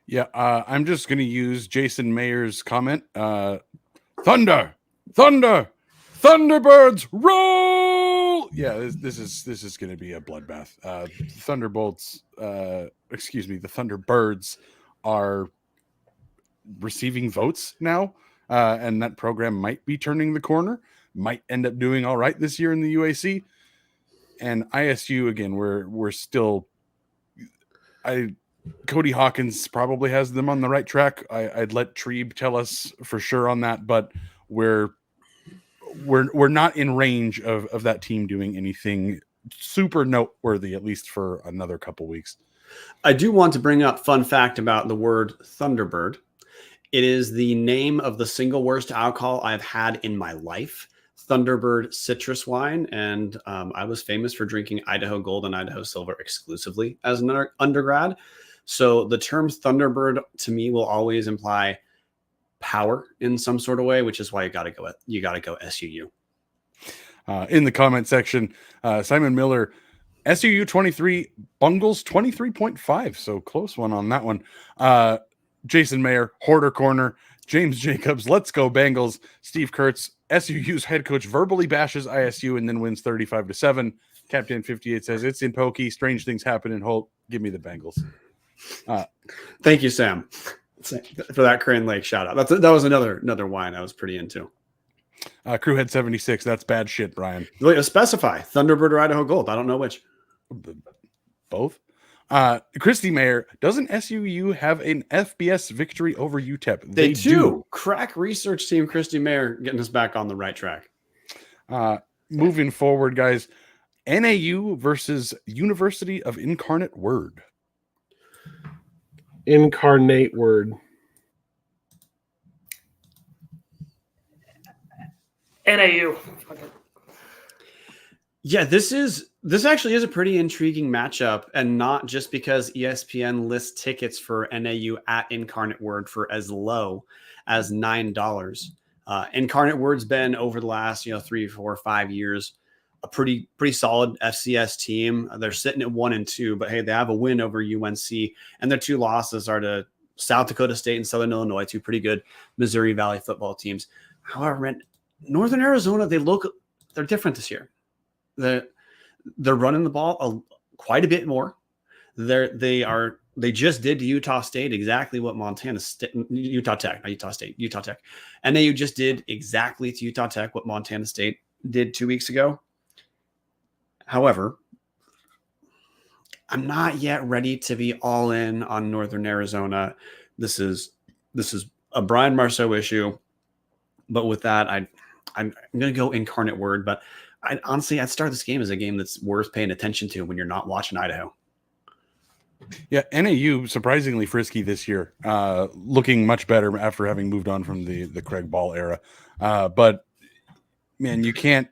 Yeah, I'm just going to use Jason Mayer's comment. Thunder, Thunderbirds, roll! Yeah, this is going to be a bloodbath. The Thunderbirds are receiving votes now, and that program might be turning the corner. Might end up doing all right this year in the UAC. And ISU again, we're still. Cody Hawkins probably has them on the right track. I'd let Treeb tell us for sure on that, but we're not in range of that team doing anything super noteworthy, at least for another couple weeks. I do want to bring up fun fact about the word Thunderbird. It is the name of the single worst alcohol I've had in my life, Thunderbird citrus wine. And I was famous for drinking Idaho Gold and Idaho Silver exclusively as an undergrad. So the term Thunderbird to me will always imply power in some sort of way, which is why you got to go SUU. In the comment section, Simon Miller, SUU 23, Bungles 23.5. So close one on that one. Jason Mayer, Hoarder Corner, James Jacobs, let's go Bengals. Steve Kurtz, SUU's head coach verbally bashes ISU and then wins 35-7. Captain 58 says it's in pokey. Strange things happen in Holt. Give me the Bengals. Thank you, Sam, for that Crane Lake shout out. That was another wine I was pretty into. Crewhead 76. That's bad shit, Bryan. Specify Thunderbird or Idaho Gold. I don't know which. Both. Christy Mayer, doesn't SUU have an FBS victory over UTEP? They do. Crack research team, Christy Mayer, getting us back on the right track. Moving forward, guys. NAU versus University of Incarnate Word. Incarnate Word. NAU. Yeah, this actually is a pretty intriguing matchup, and not just because ESPN lists tickets for NAU at Incarnate Word for as low as $9. Incarnate Word's been over the last 3, 4, 5 years a pretty solid FCS team. They're sitting at 1-2, but hey, they have a win over UNC, and their 2 losses are to South Dakota State and Southern Illinois, 2 pretty good Missouri Valley football teams. However, in Northern Arizona, they're different this year. They're running the ball quite a bit more. They just did to Utah State exactly what Utah Tech. And they just did exactly to Utah Tech what Montana State did 2 weeks ago. However, I'm not yet ready to be all in on Northern Arizona. This is a Brian Marceau issue, but with that, I'm going to go incarnate word, but honestly, I'd start this game as a game that's worth paying attention to when you're not watching Idaho. Yeah, NAU surprisingly frisky this year, looking much better after having moved on from the Craig Ball era. But man, you can't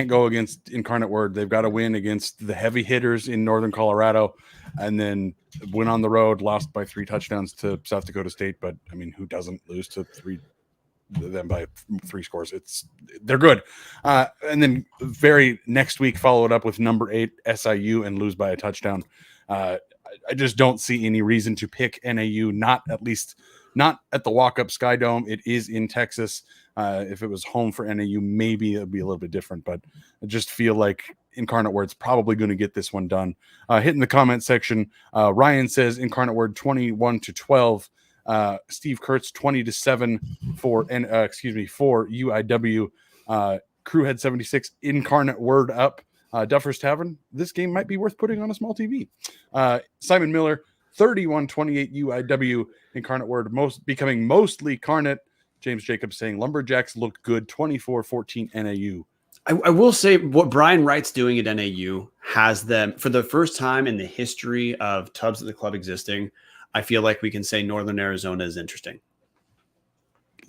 go against Incarnate Word. They've got to win against the heavy hitters in Northern Colorado, and then went on the road, lost by 3 touchdowns to South Dakota State. But I mean, who doesn't lose to them by 3 scores? They're good. And then very next week followed up with number 8 SIU and lose by a touchdown. I just don't see any reason to pick NAU, not at the walk-up Sky Dome. It is in Texas. If it was home for NAU, maybe it'd be a little bit different, but I just feel like Incarnate Word's probably going to get this one done. Hitting the comment section, Ryan says Incarnate Word 21-12. Steve Kurtz 20-7 for UIW. Crewhead 76 Incarnate Word up. Duffer's Tavern, this game might be worth putting on a small TV. Simon Miller 31-28 UIW. Incarnate Word becoming mostly Carnate. James Jacobs saying Lumberjacks looked good 24-14 NAU. I will say what Brian Wright's doing at NAU has them, for the first time in the history of Tubs at the Club existing, I feel like we can say Northern Arizona is interesting.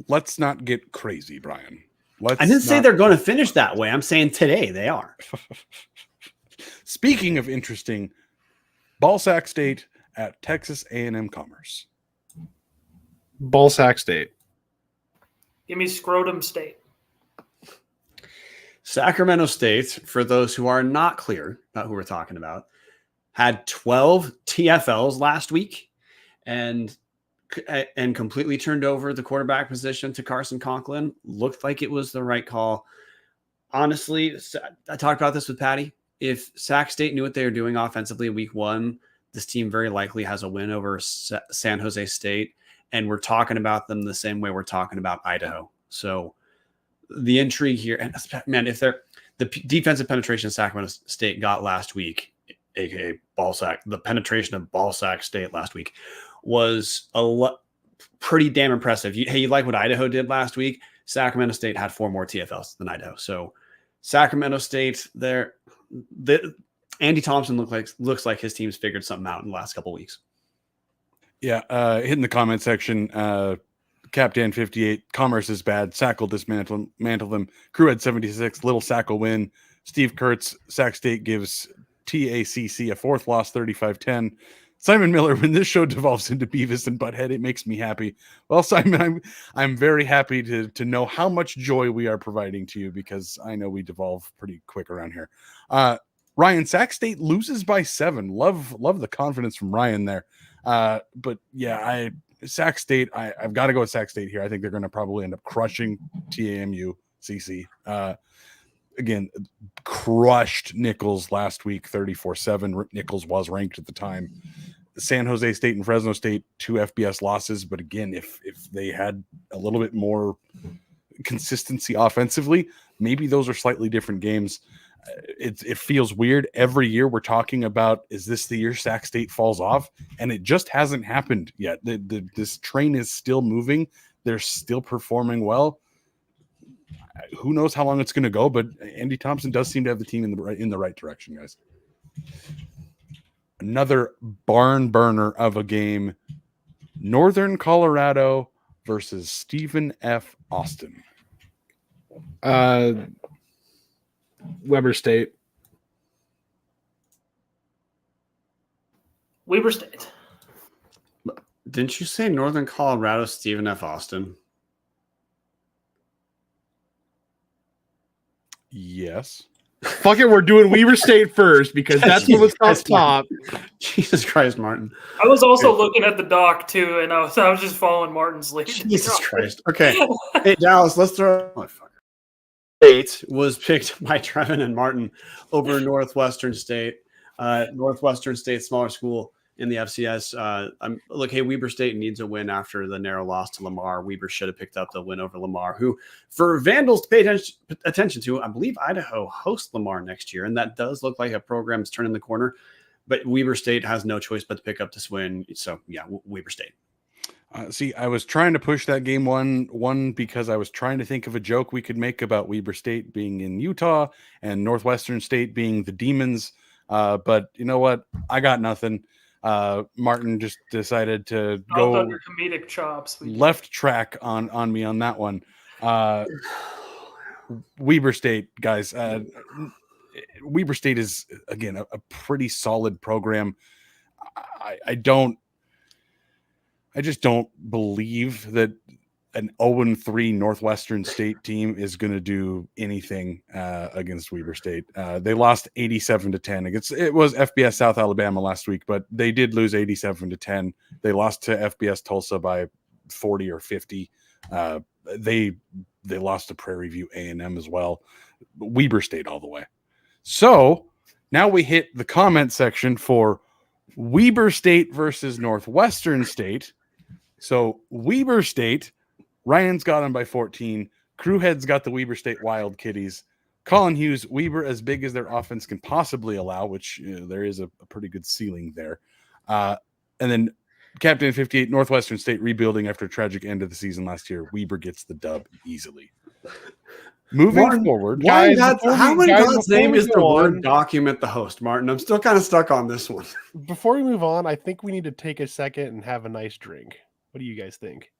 Let's not get crazy, Brian. I didn't say they're going to finish that way. I'm saying today they are. Speaking of interesting, Ballsack State at Texas A&M Commerce. Ballsack State. Give me Scrotum State. Sacramento State, for those who are not clear about who we're talking about, had 12 TFLs last week and completely turned over the quarterback position to Carson Conklin. Looked like it was the right call. Honestly, I talked about this with Patty. If Sac State knew what they were doing offensively week 1, this team very likely has a win over San Jose State. And we're talking about them the same way we're talking about Idaho. So the intrigue here, and man, if they're the defensive penetration Sacramento State got last week, aka Ballsack, the penetration of Ballsack State last week was pretty damn impressive. You like what Idaho did last week? Sacramento State had 4 more TFLs than Idaho. So Sacramento State, Andy Thompson looks like his team's figured something out in the last couple of weeks. Yeah, hitting the comment section, Captain 58, Commerce is bad. Sack will dismantle them. Crewhead 76, Little Sack will win. Steve Kurtz, Sac State gives TACC a 4th loss, 35-10. Simon Miller, when this show devolves into Beavis and Butthead, it makes me happy. Well, Simon, I'm very happy to know how much joy we are providing to you, because I know we devolve pretty quick around here. Ryan, Sac State loses by 7. Love the confidence from Ryan there. But yeah, Sac State, I've got to go with Sac State here. I think they're going to probably end up crushing TAMU CC. Again, crushed Nichols last week, 34-7. Nichols was ranked at the time. San Jose State and Fresno State, 2 FBS losses. But again, if they had a little bit more consistency offensively, maybe those are slightly different games. It feels weird. Every year we're talking about, is this the year Sac State falls off? And it just hasn't happened yet. This train is still moving. They're still performing well. Who knows how long it's going to go, but Andy Thompson does seem to have the team in the right direction, guys. Another barn burner of a game. Northern Colorado versus Stephen F. Austin. Weber State. Weber State. Didn't you say Northern Colorado, Stephen F. Austin? Yes. Fuck it, we're doing Weber State first because that's what was up top. Jesus Christ, Marten. I was also looking at the doc too, and I was just following Martin's lead. Jesus Christ. Okay. Hey, Dallas, let's throw. State was picked by Trevin and Marten over Northwestern State. Northwestern State, smaller school in the FCS. Hey, Weber State needs a win after the narrow loss to Lamar. Weber should have picked up the win over Lamar, who, for Vandals to pay attention to, I believe Idaho hosts Lamar next year, and that does look like a program's turning the corner. But Weber State has no choice but to pick up this win. So, yeah, Weber State. See, I was trying to push that game one because I was trying to think of a joke we could make about Weber State being in Utah and Northwestern State being the Demons. But you know what? I got nothing. Marten just decided to go under comedic chops. Left track on me on that one. Weber State, guys. Weber State is, again, a pretty solid program. I just don't believe that an 0-3 Northwestern State team is going to do anything against Weber State. They lost 87-10. It was FBS South Alabama last week, but they did lose 87-10. They lost to FBS Tulsa by 40 or 50. They lost to Prairie View A&M as well. Weber State all the way. So now we hit the comment section for Weber State versus Northwestern State. So Weber State, Ryan's got them by 14. Crewhead's got the Weber State Wild Kitties. Colin Hughes, Weber as big as their offense can possibly allow, which there is a pretty good ceiling there. And then Captain 58, Northwestern State rebuilding after a tragic end of the season last year. Weber gets the dub easily. Moving forward, guys, how in God's name is the word document the host, Marten? I'm still kind of stuck on this one. Before we move on, I think we need to take a second and have a nice drink. What do you guys think?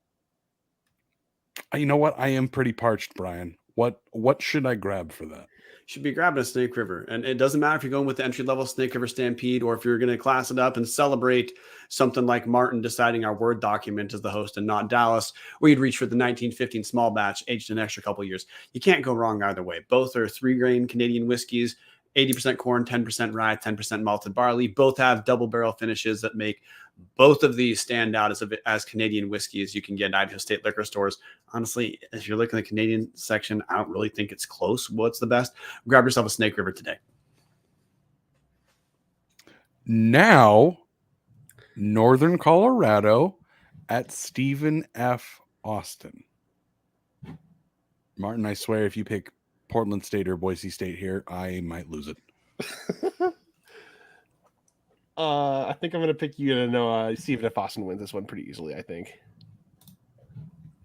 You know what? I am pretty parched, Bryan. What should I grab for that? Should be grabbing a Snake River. And it doesn't matter if you're going with the entry-level Snake River Stampede or if you're going to class it up and celebrate something like Marten deciding our Word document is the host and not Dallas, or you'd reach for the 1915 small batch aged an extra couple years. You can't go wrong either way. Both are 3-grain Canadian whiskeys, 80% corn, 10% rye, 10% malted barley. Both have double barrel finishes that make both of these stand out as Canadian whiskeys you can get in Idaho State liquor stores. Honestly, if you're looking at the Canadian section, I don't really think it's close. What's the best? Grab yourself a Snake River today. Now, Northern Colorado at Stephen F. Austin. Marten, I swear if you pick Portland State or Boise State here, I might lose it. I think I'm going to pick you to know Stephen F. Austin wins this one pretty easily, I think.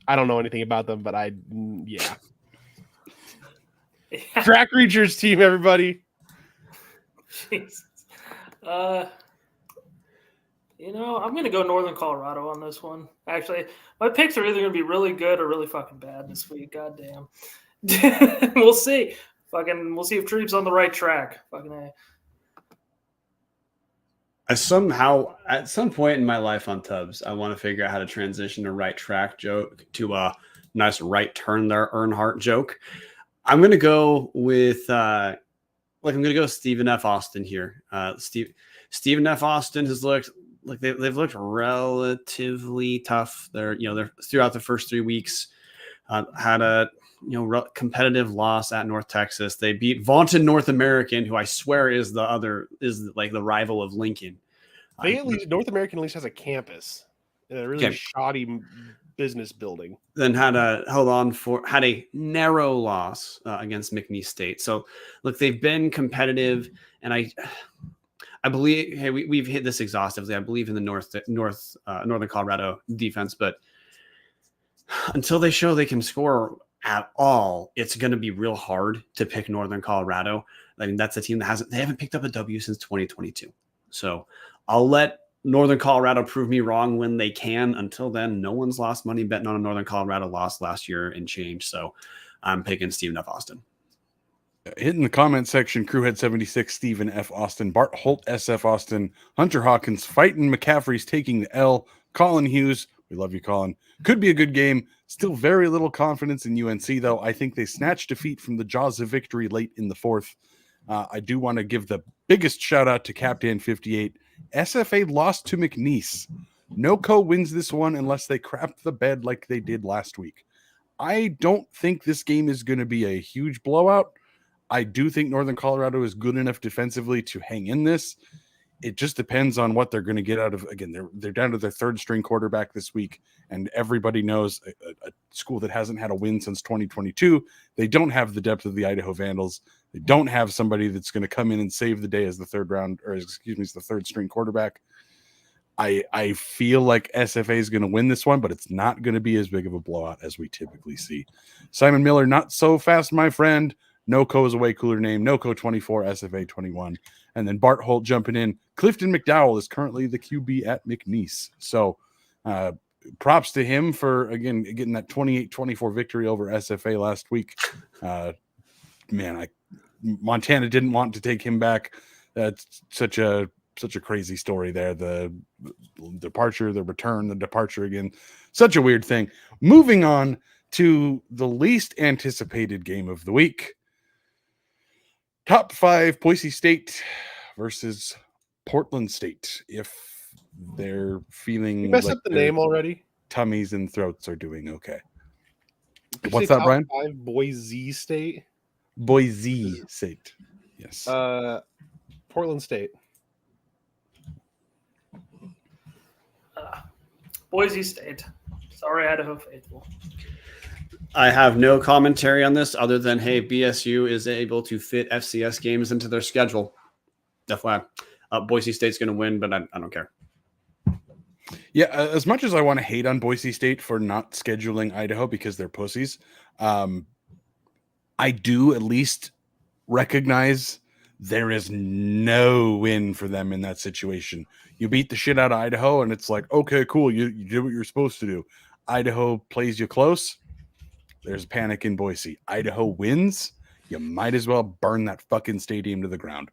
I don't know anything about them, but yeah. Track Reachers team, everybody. Jesus. I'm going to go Northern Colorado on this one. Actually, my picks are either going to be really good or really fucking bad this week. God damn. We'll see. We'll see if Treeb's on the right track. I somehow, at some point in my life on Tubbs, I want to figure out how to transition a right track joke to a nice right turn there Earnhardt joke. I'm going to go with, I'm going to go Stephen F. Austin here. Stephen F. Austin has looked like they've looked relatively tough. They're throughout the first 3 weeks, had a competitive loss at North Texas. They beat vaunted North American, who I swear is like the rival of Lincoln. North American at least has a campus in a really shoddy business building. Then had a narrow loss against McNeese State. So look, they've been competitive, and I believe we've hit this exhaustively. I believe in the Northern Colorado defense, but until they show they can score at all, it's going to be real hard to pick Northern Colorado. I mean, that's a team that they haven't picked up a W since 2022. So I'll let Northern Colorado prove me wrong when they can. Until then, no one's lost money betting on a Northern Colorado loss last year and change. So I'm picking Stephen F. Austin. Hit in the comment section, Crewhead 76, Stephen F. Austin, Bart Holt, SF Austin, Hunter Hawkins, fighting McCaffrey's taking the L, Colin Hughes. We love you, Colin. Could be a good game. Still very little confidence in UNC, though. I think they snatched defeat from the jaws of victory late in the fourth. I do want to give the biggest shout out to Captain 58. SFA lost to McNeese. NoCo wins this one unless they crap the bed like they did last week. I don't think this game is going to be a huge blowout. I do think Northern Colorado is good enough defensively to hang in this. It just depends on what they're going to get out of. Again, they're down to their third string quarterback this week, and everybody knows a school that hasn't had a win since 2022. They don't have the depth of the Idaho Vandals. They don't have somebody that's going to come in and save the day as the third string quarterback. I feel like SFA is going to win this one, but it's not going to be as big of a blowout as we typically see. Simon Miller, not so fast, my friend. NoCo is a way cooler name. NoCo 24, SFA 21. And then Bart Holt jumping in. Clifton McDowell is currently the QB at McNeese. So props to him for, again, getting that 28-24 victory over SFA last week. Montana didn't want to take him back. That's such a crazy story there. The departure, the return, the departure again. Such a weird thing. Moving on to the least anticipated game of the week. Top 5 Boise State versus Portland State. If they're feeling you messed up the name already. Tummies and throats are doing okay. Did What's that, Brian? 5 Boise State. Boise State. Yes. Portland State. Boise State. Sorry, Idaho faithful. I have no commentary on this other than, hey, BSU is able to fit FCS games into their schedule. FYI. Boise State's going to win, but I don't care. Yeah, as much as I want to hate on Boise State for not scheduling Idaho because they're pussies, I do at least recognize there is no win for them in that situation. You beat the shit out of Idaho, and it's like, okay, cool, you did what you're supposed to do. Idaho plays you close. There's panic in Boise. Idaho wins. You might as well burn that fucking stadium to the ground.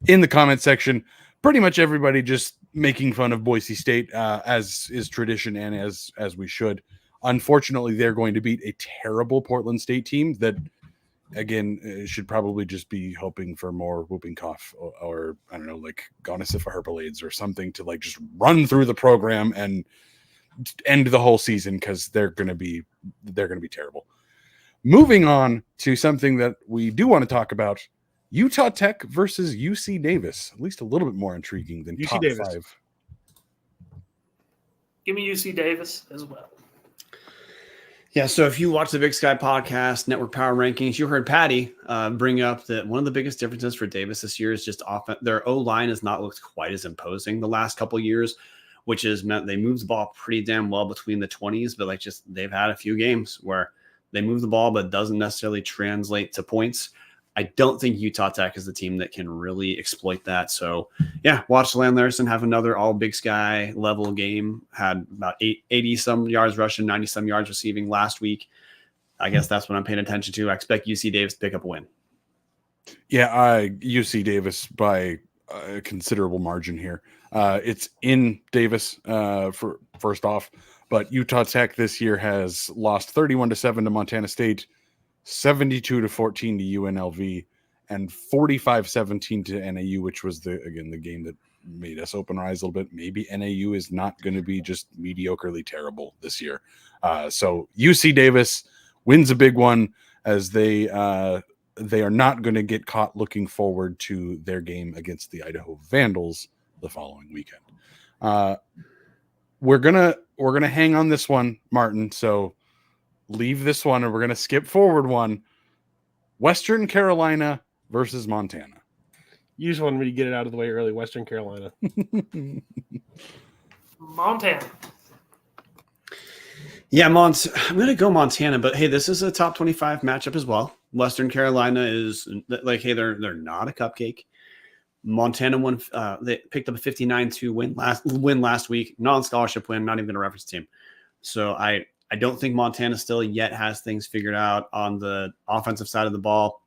In the comment section, pretty much everybody just making fun of Boise State, as is tradition and as we should. Unfortunately, they're going to beat a terrible Portland State team that, again, should probably just be hoping for more whooping cough or I don't know, like Gonasifa Herbalades or something to like just run through the program and end the whole season, because they're going to be terrible. Moving on to something that we do want to talk about: Utah Tech versus UC Davis. At least a little bit more intriguing than UC top Davis. 5. Give me UC Davis as well. Yeah, so if you watch the Big Sky podcast, Network Power Rankings, you heard Patty bring up that one of the biggest differences for Davis this year is just their O-line has not looked quite as imposing the last couple of years, which has meant they move the ball pretty damn well between the 20s, but like just they've had a few games where they move the ball but it doesn't necessarily translate to points. I don't think Utah Tech is the team that can really exploit that. So, yeah, watch Land Larson have another all Big Sky level game. Had about 80-some yards rushing, 90-some yards receiving last week. I guess that's what I'm paying attention to. I expect UC Davis to pick up a win. Yeah, UC Davis by a considerable margin here. It's in Davis for first off, but Utah Tech this year has lost 31-7 to Montana State, 72-14 to UNLV, and 45-17 to NAU, which was the game that made us open our eyes a little bit. Maybe NAU is not going to be just mediocrely terrible this year. So UC Davis wins a big one, as they are not going to get caught looking forward to their game against the Idaho Vandals the following weekend. We're gonna hang on this one, Martin. So leave this one, and we're gonna skip forward one. Western Carolina versus Montana. You just wanted me to get it out of the way early. Western Carolina. Montana. Yeah, I'm going to go Montana, but hey, this is a top 25 matchup as well. Western Carolina is like, hey, they're not a cupcake. Montana won. They picked up a 59-2 win last week. Non-scholarship win, not even a reference team. So I don't think Montana still yet has things figured out on the offensive side of the ball.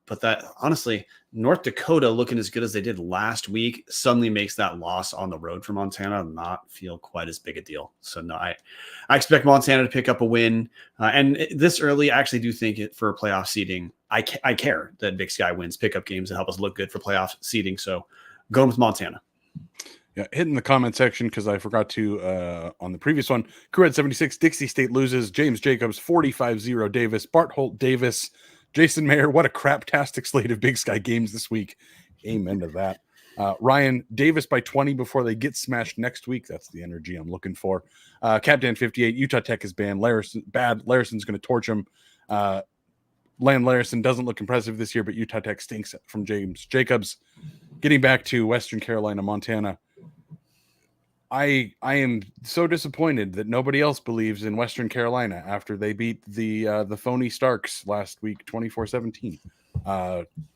But that, honestly, North Dakota looking as good as they did last week suddenly makes that loss on the road for Montana not feel quite as big a deal. So no, I expect Montana to pick up a win. And this early, I actually do think it for playoff seeding. I care that Big Sky wins pickup games and help us look good for playoff seeding. So go with Montana. Yeah, hit in the comment section because I forgot to on the previous one. Crew 76, Dixie State loses. James Jacobs 45-0 Davis. Bart Holt Davis. Jason Mayer, what a craptastic slate of Big Sky games this week. Amen to that. Ryan, Davis by 20 before they get smashed next week. That's the energy I'm looking for. Captain 58, Utah Tech is banned. Larson's going to torch him. Land Larson doesn't look impressive this year, but Utah Tech stinks from James Jacobs. Getting back to Western Carolina, Montana. I am so disappointed that nobody else believes in Western Carolina after they beat the phony Starks last week 24-17.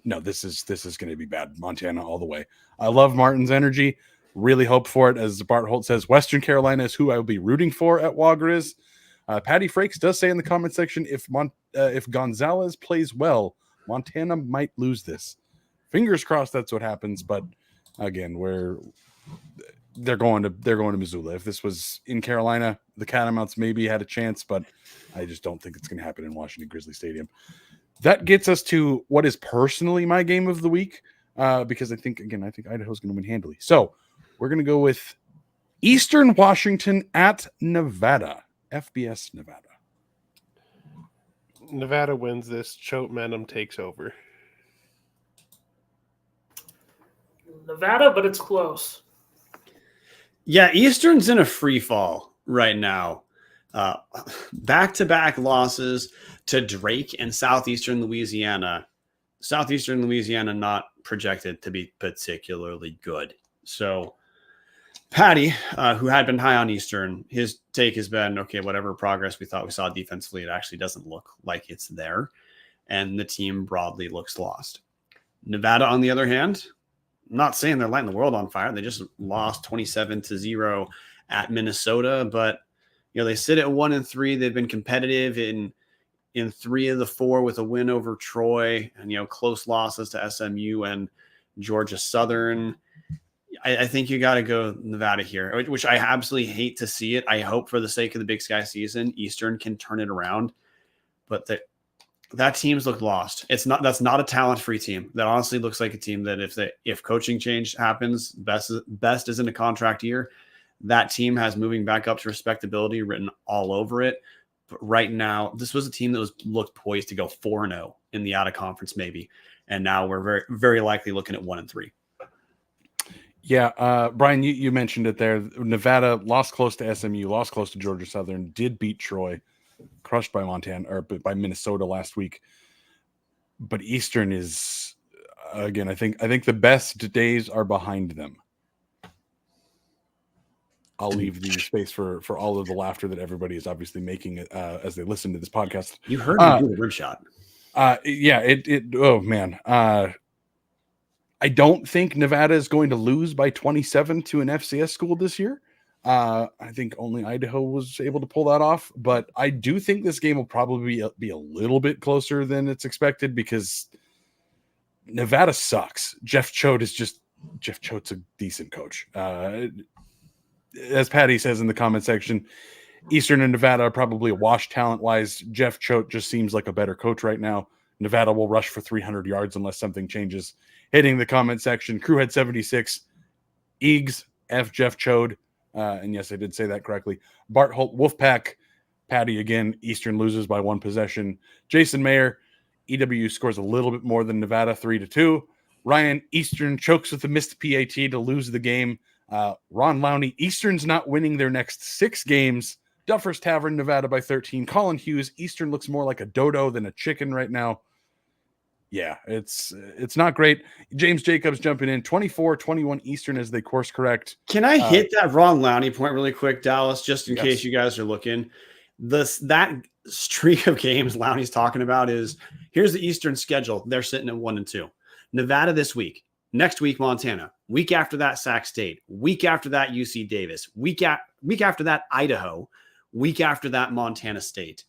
No, this is going to be bad. Montana all the way. I love Marten's energy. Really hope for it. As Bart Holt says, Western Carolina is who I will be rooting for at Wagriz. Patty Frakes does say in the comment section, if Gonzalez plays well, Montana might lose this. Fingers crossed that's what happens. But again, they're going to Missoula. If this was in Carolina, the Catamounts maybe had a chance, but I just don't think it's going to happen in Washington Grizzly Stadium. That gets us to what is personally my game of the week, because I think Idaho's going to win handily. So we're going to go with Eastern Washington at Nevada, FBS Nevada. Nevada wins this. Choate Menum takes over. Nevada, but it's close. Yeah, Eastern's in a free fall right now. Back-to-back losses to Drake and Southeastern Louisiana. Southeastern Louisiana not projected to be particularly good. So Patty, who had been high on Eastern, his take has been, okay, whatever progress we thought we saw defensively, it actually doesn't look like it's there. And the team broadly looks lost. Nevada, on the other hand, I'm not saying they're lighting the world on fire. They just lost 27-0 at Minnesota, but they sit at 1-3. They've been competitive in 3 of the 4 with a win over Troy, and close losses to SMU and Georgia Southern. I think you got to go Nevada here, which I absolutely hate to see it. I hope for the sake of the Big Sky season, Eastern can turn it around, but that team's looked lost. That's not a talent-free team. That honestly looks like a team that if coaching change happens, best isn't a contract year, that team has moving back up to respectability written all over it. But right now, this was a team that looked poised to go 4-0 in the out-of-conference maybe, and now we're very, very likely looking at 1-3. Yeah, Bryan, you mentioned it there. Nevada lost close to SMU, lost close to Georgia Southern, did beat Troy, crushed by by Minnesota last week. But Eastern is, again, I think the best days are behind them. I'll leave the space for all of the laughter that everybody is obviously making as they listen to this podcast. You heard me do the rim shot. Yeah, oh man. I don't think Nevada is going to lose by 27 to an FCS school this year. I think only Idaho was able to pull that off, but I do think this game will probably be a little bit closer than it's expected because Nevada sucks. Jeff Choate's a decent coach. As Patty says in the comment section, Eastern and Nevada are probably a wash talent-wise. Jeff Choate just seems like a better coach right now. Nevada will rush for 300 yards unless something changes. Hitting the comment section, Crewhead76, Eags, F. Jeff Choate. And yes, I did say that correctly. Bart Holt, Wolfpack, Patty again. Eastern loses by 1 possession. Jason Mayer, EW scores a little bit more than Nevada, 3-2. Ryan, Eastern chokes with a missed PAT to lose the game. Ron Lowney, Eastern's not winning their next 6 games. Duffer's Tavern, Nevada by 13. Colin Hughes, Eastern looks more like a dodo than a chicken right now. Yeah, it's not great. James Jacobs jumping in, 24-21 Eastern as they course correct. Can I hit that Ron Lowney point really quick, Dallas, just in case you guys are looking? That streak of games Lowney's talking about is, here's the Eastern schedule. They're sitting at 1-2. Nevada this week. Next week, Montana. Week after that, Sac State. Week after that, UC Davis. Week after that, Idaho. Week after that, Montana State.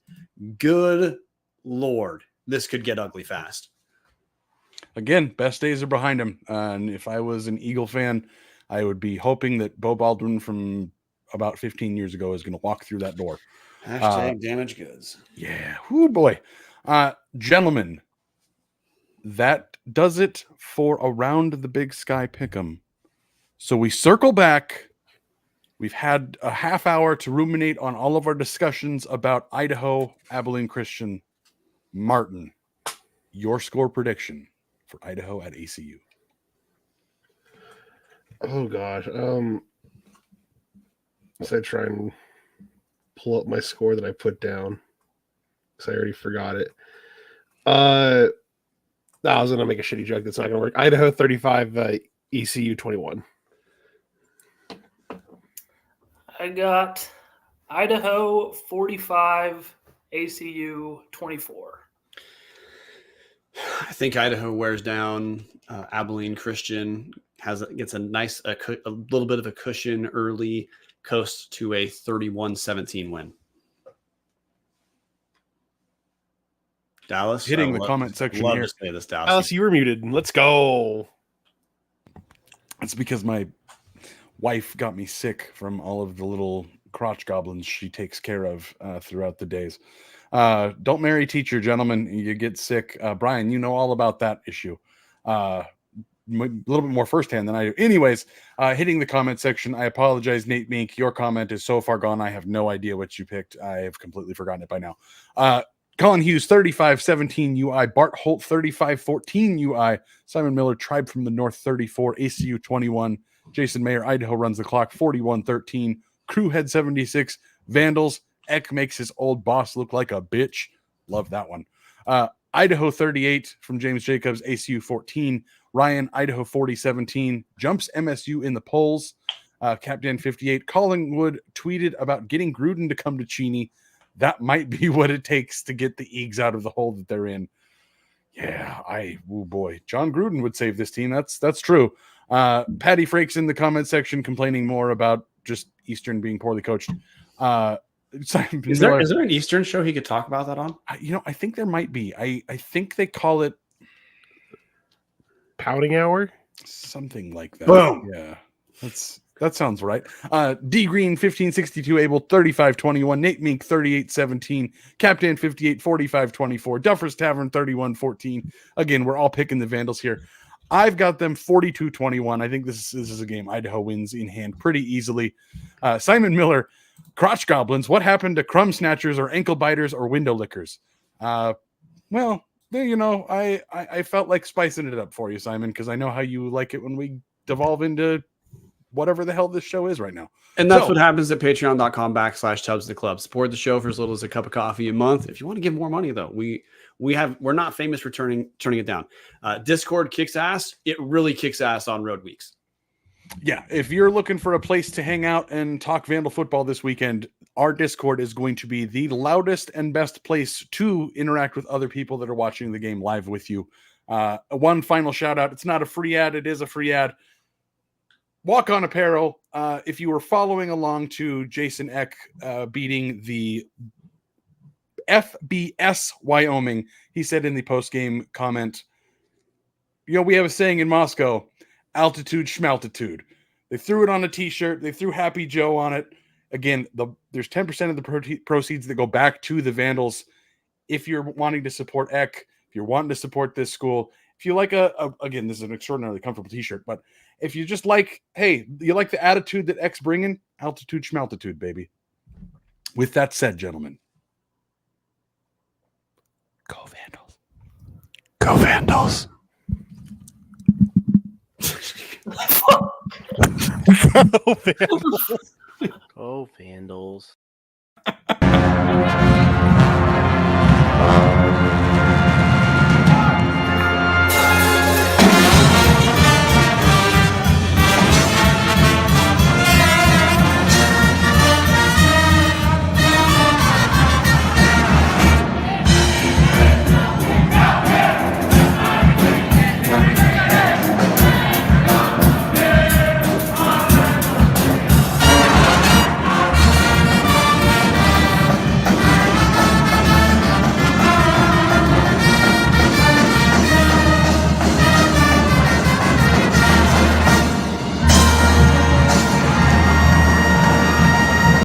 Good Lord, this could get ugly fast. Again, best days are behind him. And if I was an Eagle fan, I would be hoping that Bo Baldwin from about 15 years ago is going to walk through that door. Hashtag damaged goods. Yeah. Oh boy. Gentlemen, that does it for Around the Big Sky Pick'em. So we circle back. We've had a half hour to ruminate on all of our discussions about Idaho, Abilene Christian, Marten. Your score prediction for Idaho at ACU. Oh gosh. So I try and pull up my score that I put down because I already forgot it. I was gonna make a shitty joke that's not gonna work. Idaho 35, ECU 21. I got Idaho 45, ACU 24. I think Idaho wears down Abilene Christian, gets a little bit of a cushion early, coast to a 31-17 win. Dallas Hitting the comment section here. To say this, Dallas. Dallas, you were muted. Let's go. It's because my wife got me sick from all of the little crotch goblins she takes care of throughout the days. Don't marry teacher, gentlemen. You get sick. Bryan, you know all about that issue. A little bit more firsthand than I do. Anyways, hitting the comment section. I apologize, Nate Mink. Your comment is so far gone. I have no idea what you picked. I have completely forgotten it by now. Colin Hughes, 35-17 UI. Bart Holt, 35-14 UI. Simon Miller, Tribe from the North, 34. ACU, 21. Jason Mayer, Idaho runs the clock, 41-13. Crewhead, 76. Vandals, Eck makes his old boss look like a bitch. Love that one. Idaho, 38 from James Jacobs. ACU, 14. Ryan, Idaho, 40-17. Jumps MSU in the polls. Captain 58. Collingwood tweeted about getting Gruden to come to Cheney. That might be what it takes to get the Eags out of the hole that they're in. Yeah, oh boy. John Gruden would save this team. That's true. Patty Frakes in the comment section complaining more about just Eastern being poorly coached. Is there an Eastern show he could talk about that on? I think there might be. I think they call it Pouting Hour? Something like that. Boom. Yeah. That sounds right. D Green 1562 Abel 3521, Nate Mink 3817, Captain 58 4524, Duffer's Tavern 3114. Again, we're all picking the Vandals here. I've got them 42-21. I think this is a game Idaho wins in hand pretty easily. Simon Miller, crotch goblins. What happened to crumb snatchers or ankle biters or window lickers? Well, I felt like spicing it up for you, Simon, because I know how you like it when we devolve into whatever the hell this show is right now. And that's what happens at patreon.com/Tubs the Club. Support the show for as little as a cup of coffee a month. If you want to give more money, though, we're not famous for turning it down. Discord kicks ass. It really kicks ass on road weeks. Yeah, if you're looking for a place to hang out and talk Vandal football this weekend, our Discord is going to be the loudest and best place to interact with other people that are watching the game live with you. One final shout out. It's not a free ad. It is a free ad. Walk On Apparel. If you were following along to Jason Eck beating the FBS Wyoming, he said in the post-game comment, we have a saying in Moscow, altitude schmaltitude. They threw it on a t-shirt. They threw Happy Joe on it. Again, there's 10% of the proceeds that go back to the Vandals. If you're wanting to support Eck, if you're wanting to support this school, if you like again, this is an extraordinarily comfortable t-shirt, but if you just like, hey, you like the attitude that Eck's bringing, altitude schmaltitude, baby. With that said, gentlemen, go Vandals. Go Vandals. Go Vandals. Go Vandals.